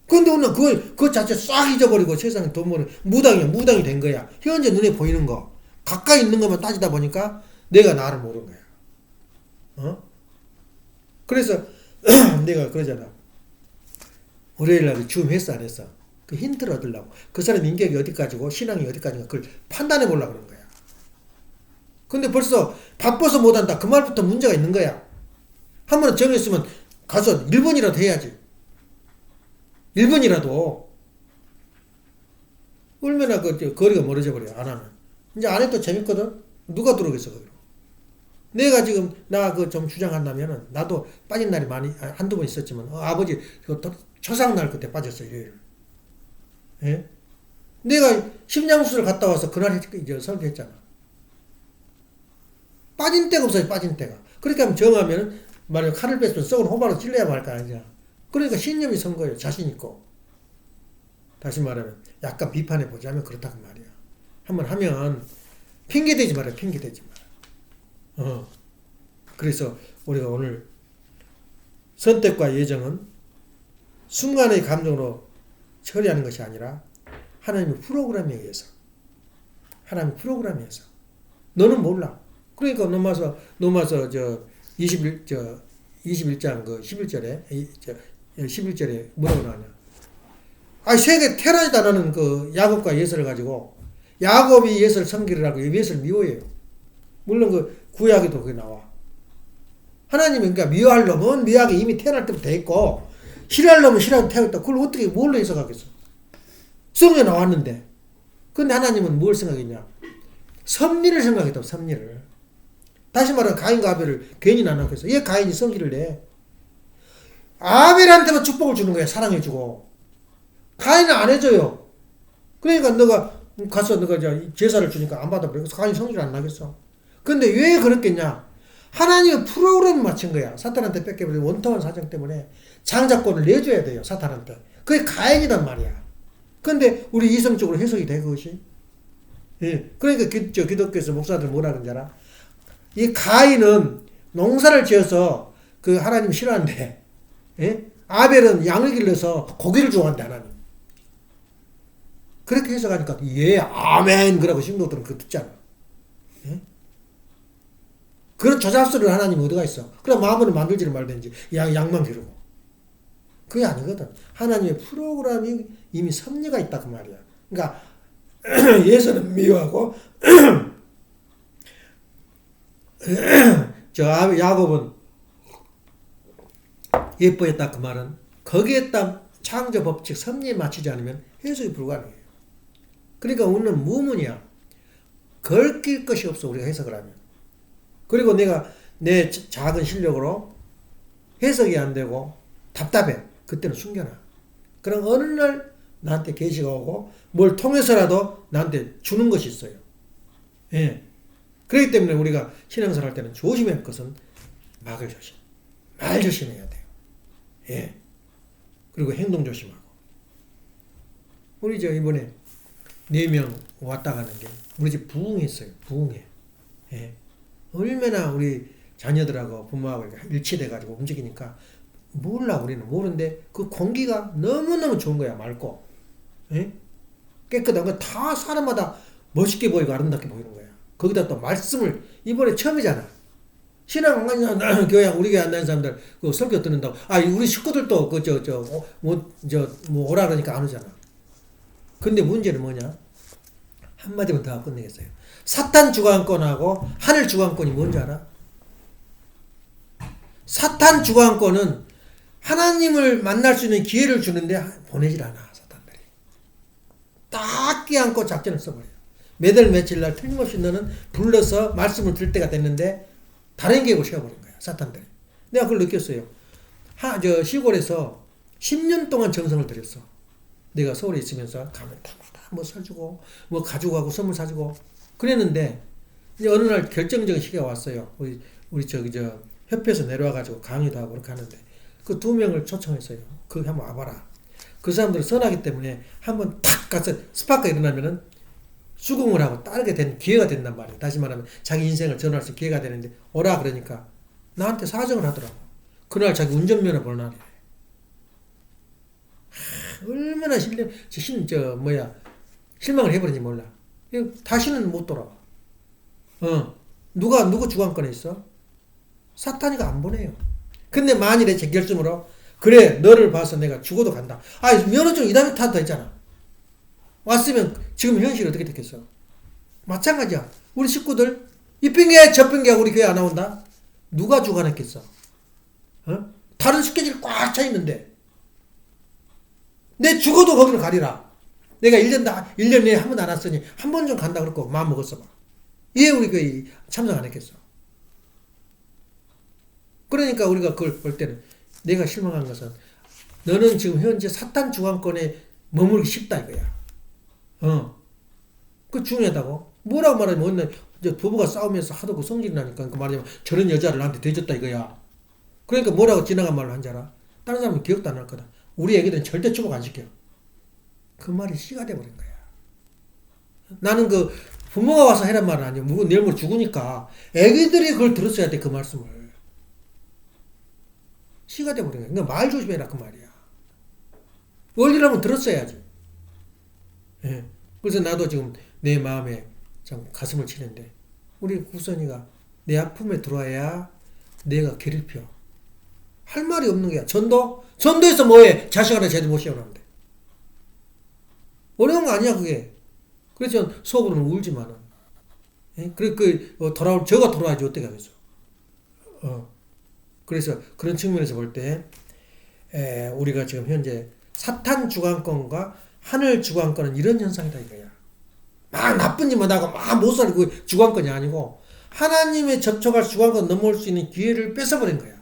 그런데 오늘 그거 자체 싹 잊어버리고 세상에 돈 버는 무당이 된 거야. 현재 눈에 보이는 거 가까이 있는 것만 따지다 보니까 내가 나를 모르는 거야. 그래서 내가 그러잖아. 월요일날 줌 했어 안 했어? 그 힌트를 얻으려고. 그 사람 인격이 어디까지고 신앙이 어디까지인가 그걸 판단해 보려고 그러는 거야. 근데 벌써 바빠서 못한다. 그 말부터 문제가 있는 거야. 한 번은 정했으면 가서 1번이라도 해야지. 1번이라도. 얼마나 거리가 멀어져 버려. 안 하면. 이제 안 해도 재밌거든. 누가 들어오겠어 거기로. 내가 지금 좀 주장한다면은 나도 빠진 날이 한두 번 있었지만 아버지 초상날 그때 빠졌어요. 일요일. 예? 내가 심장수술 갔다 와서 그날 설교했잖아. 빠진 데가 없어요. 빠진 데가. 그렇게 하면 정하면 만약 칼을 뺐으면 썩은 호박으로 찔러야 할 거 아니야. 그러니까 신념이 선 거예요. 자신 있고. 다시 말하면 약간 비판해 보자면 그렇다고 말이야. 한번 하면 핑계 대지 마라. 핑계 대지 마라. 그래서 우리가 오늘 선택과 예정은 순간의 감정으로 처리하는 것이 아니라 하나님의 프로그램에 의해서, 하나님의 프로그램에 의해서. 너는 몰라. 그러니까 넘어서 21장 그 11절에 뭐라고 나오냐. 세계 테란이다 나는 그 야곱과 예서를 가지고 야곱이 예서를 섬기려고 예서를 미워해요. 물론 그 구약에도 그게 나와. 하나님은 그러니까 미워할 놈은 미워하게 이미 태어날 때부터 돼 있고 싫어할 놈은 싫어하게 태어났다. 그걸 어떻게 뭘로 해석하겠어? 성경에 나왔는데. 근데 하나님은 뭘 생각했냐? 섭리를 생각했다고. 섭리를. 다시 말하면 가인과 아벨을 괜히 나눴겠어. 얘 가인이 성기를 내. 아벨한테만 축복을 주는 거야. 사랑해주고. 가인은 안 해줘요. 그러니까 너가 가서 너가 제사를 주니까 안 받아버려. 그래서 가인이 성기를 안 나겠어. 근데 왜 그렇겠냐? 하나님의 프로그램을 맞춘 거야. 사탄한테 뺏겨버린 원통한 사정 때문에 장자권을 내줘야 돼요. 사탄한테. 그게 가인이란 말이야. 근데 우리 이성적으로 해석이 돼 그것이. 예. 그러니까 기독교에서 목사들 뭐라 그러는지 알아? 이 가인은 농사를 지어서 그 하나님 싫어한대. 예? 아벨은 양을 길러서 고기를 좋아한대 하나님. 그렇게 해석하니까 예 아멘 그러고 신도들은 그거 듣잖아. 예? 그런 저잡소리를 하나님 어디가 있어? 그럼 마음으로 만들지를 말든지 양만 기르고. 그게 아니거든. 하나님의 프로그램이 이미 섭리가 있다 그 말이야. 그러니까 예서는 미워하고 야곱은 예뻐했다 그 말은 거기에 딱 창조 법칙 섭리에 맞추지 않으면 해석이 불가능해요. 그러니까 우리는 무문이야. 걸킬 것이 없어 우리가 해석을 하면. 그리고 내가 내 작은 실력으로 해석이 안 되고 답답해. 그때는 숨겨놔. 그럼 어느 날 나한테 계시가 오고 뭘 통해서라도 나한테 주는 것이 있어요. 예. 그렇기 때문에 우리가 신앙생활 할 때는 조심해야 할 것은 말 조심해야 돼요. 예. 그리고 행동 조심하고. 우리 이번에 4명 왔다 가는 게 우리 집 부흥했어요. 부흥회. 예. 얼마나 우리 자녀들하고 부모하고 일치돼가지고 움직이니까 몰라 우리는 모르는데 그 공기가 너무너무 좋은 거야. 맑고 예? 깨끗한 거 다 사람마다 멋있게 보이고 아름답게 보이는 거야. 거기다 또 말씀을 이번에 처음이잖아. 신앙 안 가는 교회 우리 교회 안 다니는 사람들 그 설교 듣는다고 우리 식구들도 오라 그러니까 안 오잖아. 근데 문제는 뭐냐? 한마디만 더 끝내겠어요. 사탄 주관권하고 하늘 주관권이 뭔지 알아? 사탄 주관권은 하나님을 만날 수 있는 기회를 주는데 보내질 않아. 사탄들이 딱 끼안고 작전을 써버려요. 매달 며칠 날 틀림없이 너는 불러서 말씀을 들을 때가 됐는데 다른 계획을 세워버린 거야. 사탄들이. 내가 그걸 느꼈어요. 시골에서 10년 동안 정성을 들였어. 내가 서울에 있으면서 가면 다 뭐 사주고 뭐 가지고 가고 선물 사주고 그랬는데 이제 어느 날 결정적인 시기가 왔어요. 우리 협회에서 내려와가지고 강의도 하고 그렇게 하는데 그 2명을 초청했어요. 거기 한번 와봐라. 그 사람들은 선하기 때문에 한번 탁 가서 스파크가 일어나면은 수긍을 하고 따르게 되는 기회가 된단 말이에요. 다시 말하면 자기 인생을 전환할 수 있는 기회가 되는데 오라 그러니까 나한테 사정을 하더라고. 그날 자기 운전면허 볼 날이에요. 얼마나 실망을 해버린지 몰라. 다시는 못 돌아와. 누구 주관권에 있어? 사탄이가 안 보내요. 근데 만일에 제 결심으로 그래 너를 봐서 내가 죽어도 간다. 면허증 이다음에 타도 있잖아. 왔으면 지금 현실이 어떻게 됐겠어? 마찬가지야. 우리 식구들 이 핑계 저 핑계가 우리 교회 안 나온다? 누가 주관했겠어? 다른 스케줄이 꽉 차 있는데 내 죽어도 거기를 가리라. 내가 1년 내에 한 번도 안 왔으니 한 번 좀 간다 그랬고 마음 먹었어 봐. 왜 우리 교회 참석 안 했겠어? 그러니까 우리가 그걸 볼 때는 내가 실망한 것은 너는 지금 현재 사탄 주관권에 머물기 쉽다 이거야. 그 중요하다고? 뭐라고 말하면 이제 부부가 싸우면서 하도 그 성질이 나니까 그 말하자면 저런 여자를 나한테 대줬다 이거야. 그러니까 뭐라고 지나간 말로 한지 알아? 다른 사람은 기억도 안 할 거다. 우리 애기들은 절대 축복 안 시켜. 그 말이 씨가 돼버린 거야. 나는 그 부모가 와서 해란 말은 아니야. 내일 모레 죽으니까 애기들이 그걸 들었어야 돼. 그 말씀을. 씨가 돼버린 거야. 그러니까 말 조심해라 그 말이야. 원리라면 들었어야지. 예. 그래서 나도 지금 내 마음에 참 가슴을 치는데 우리 국선이가 내 아픔에 들어와야 내가 길을 펴. 할 말이 없는 거야. 전도에서 뭐해? 자식 하나 제대로 못 시원하는데. 어려운 거 아니야 그게. 그래서 속으로는 울지만은. 예? 저가 돌아와야지 어떻게 하겠어. 그래서 그런 측면에서 볼 때 우리가 지금 현재 사탄 주관권과 하늘 주관권은 이런 현상이다 이거야. 막 나쁜 짓만 하고 막 못 살고 주관권이 아니고 하나님의 접촉할 주관권 넘어올 수 있는 기회를 뺏어버린 거야.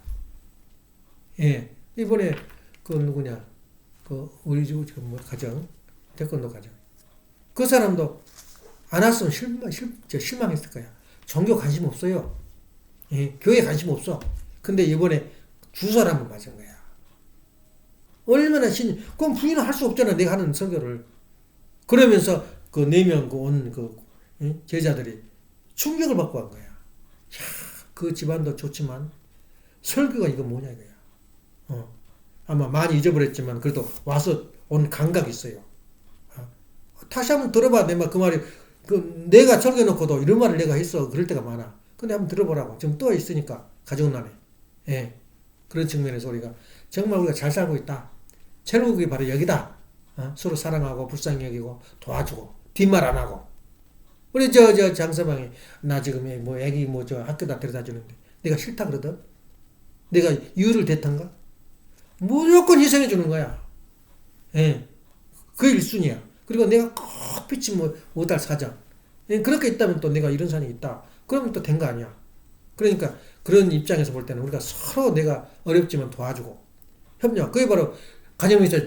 예. 이번에 그 누구냐 그 우리 지금 뭐 가정 태권도 가정 그 사람도 안 왔으면 실망했을 거야. 종교 관심 없어요. 예. 교회 관심 없어. 근데 이번에 주사를 한번 맞은 거야. 얼마나 그럼 부인은 할 수 없잖아. 내가 하는 설교를. 그러면서 그 4명 온 제자들이 충격을 받고 간 거야. 야, 그 집안도 좋지만 설교가 이거 뭐냐 이거야. 아마 많이 잊어버렸지만 그래도 와서 온 감각이 있어요. 다시 한번 들어봐. 내 말 그 말이 내가 설교해놓고도 이런 말을 내가 했어. 그럴 때가 많아. 근데 한번 들어보라고. 지금 떠 있으니까 가정은 안에. 예. 그런 측면에서 우리가 정말 우리가 잘 살고 있다. 천국이 바로 여기다. 서로 사랑하고 불쌍히 여기고 도와주고 뒷말 안 하고. 우리 장서방이 나 지금 애기 학교다 데려다 주는데 내가 싫다 그러든 내가 이유를 대탄가? 무조건 희생해 주는 거야. 예. 그게 1순위야. 그리고 내가 꼭 피치 못할 사정. 예. 그렇게 있다면 또 내가 이런 사정이 있다. 그러면 또 된 거 아니야. 그러니까 그런 입장에서 볼 때는 우리가 서로 내가 어렵지만 도와주고 협력. 그게 바로 가정에서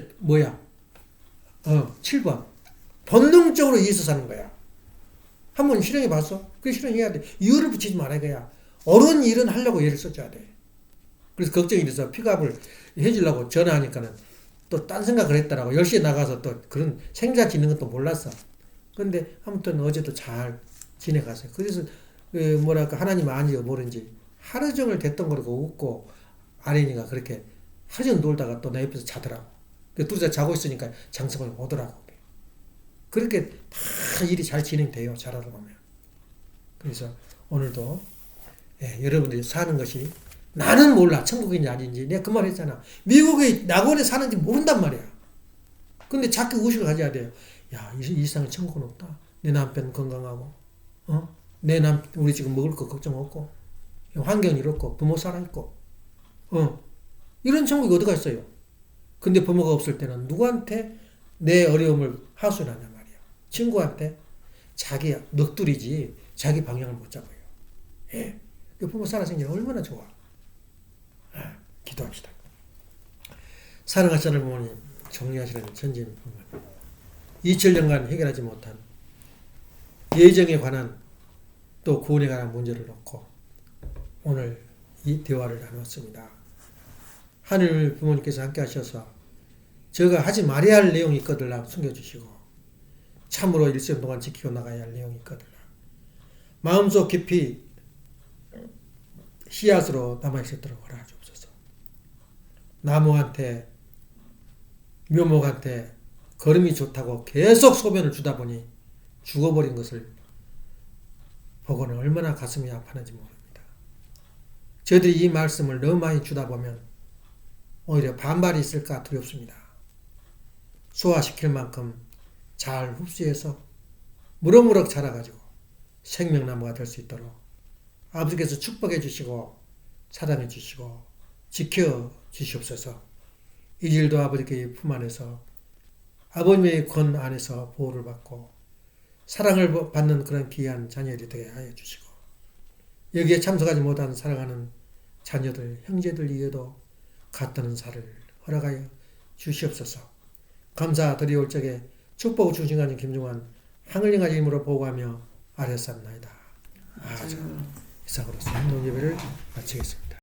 7번. 본능적으로 이해해서 사는 거야. 한번 실행해 봤어? 그게 실행해야 돼. 이유를 붙이지 말아야 거야. 옳은 일은 하려고 예를 써줘야 돼. 그래서 걱정이 돼서 픽업을 해주려고 전화하니까는 또 딴 생각을 했더라고. 10시에 나가서 또 그런 생자치 있는 것도 몰랐어. 근데 아무튼 어제도 잘 지내갔어요. 그래서 하나님 아니요 모른지 하루 종일 됐던 거라고 웃고 아린이가 그렇게 하루 종일 놀다가 또 내 옆에서 자더라고. 둘이서 자고 있으니까 장서방이 오더라고. 그렇게 다 일이 잘 진행돼요. 잘하다 보면. 그래서 오늘도 여러분들이 사는 것이 나는 몰라. 천국인지 아닌지. 내가 그 말 했잖아. 미국의 낙원에 사는지 모른단 말이야. 근데 자꾸 의식을 가져야 돼요. 야, 이 세상에 천국은 없다. 내 남편 건강하고 우리 지금 먹을 거 걱정 없고 환경 이렇고 부모 살아있고 이런 천국이 어디가 있어요. 근데 부모가 없을 때는 누구한테 내 어려움을 하소연하냐 말이야. 친구한테 자기 넋두리지 자기 방향을 못 잡아요. 예. 부모 살아있는 게 얼마나 좋아. 기도합시다. 사랑하시는 부모님, 정리하시는 전진 부모님, 2000년간 해결하지 못한 예정에 관한 또 구원에 관한 문제를 놓고 오늘 이 대화를 나눴습니다. 하늘 부모님께서 함께 하셔서 제가 하지 말아야 할 내용이 있거들라 숨겨주시고 참으로 일생 동안 지키고 나가야 할 내용이 있거들라 마음속 깊이 씨앗으로 남아있도록 허락해 주옵소서. 나무한테 묘목한테 걸음이 좋다고 계속 소변을 주다 보니 죽어버린 것을 보고는 얼마나 가슴이 아파하는지 모릅니다. 저들이 이 말씀을 너무 많이 주다 보면 오히려 반발이 있을까 두렵습니다. 소화시킬 만큼 잘 흡수해서 무럭무럭 자라가지고 생명나무가 될 수 있도록 아버지께서 축복해 주시고 사랑해 주시고 지켜 주시옵소서. 이 일도 아버지께 품 안에서 아버님의 권 안에서 보호를 받고 사랑을 받는 그런 귀한 자녀들이 되게 하여 주시고 여기에 참석하지 못한 사랑하는 자녀들 형제들 이에도 같은 살을 허락하여 주시옵소서. 감사드리올 적에 축복 주신하는 김종환 항을링아지 힘으로 보고하며 아뢰었사옵나이다. 이상으로서 한동 예배를 마치겠습니다.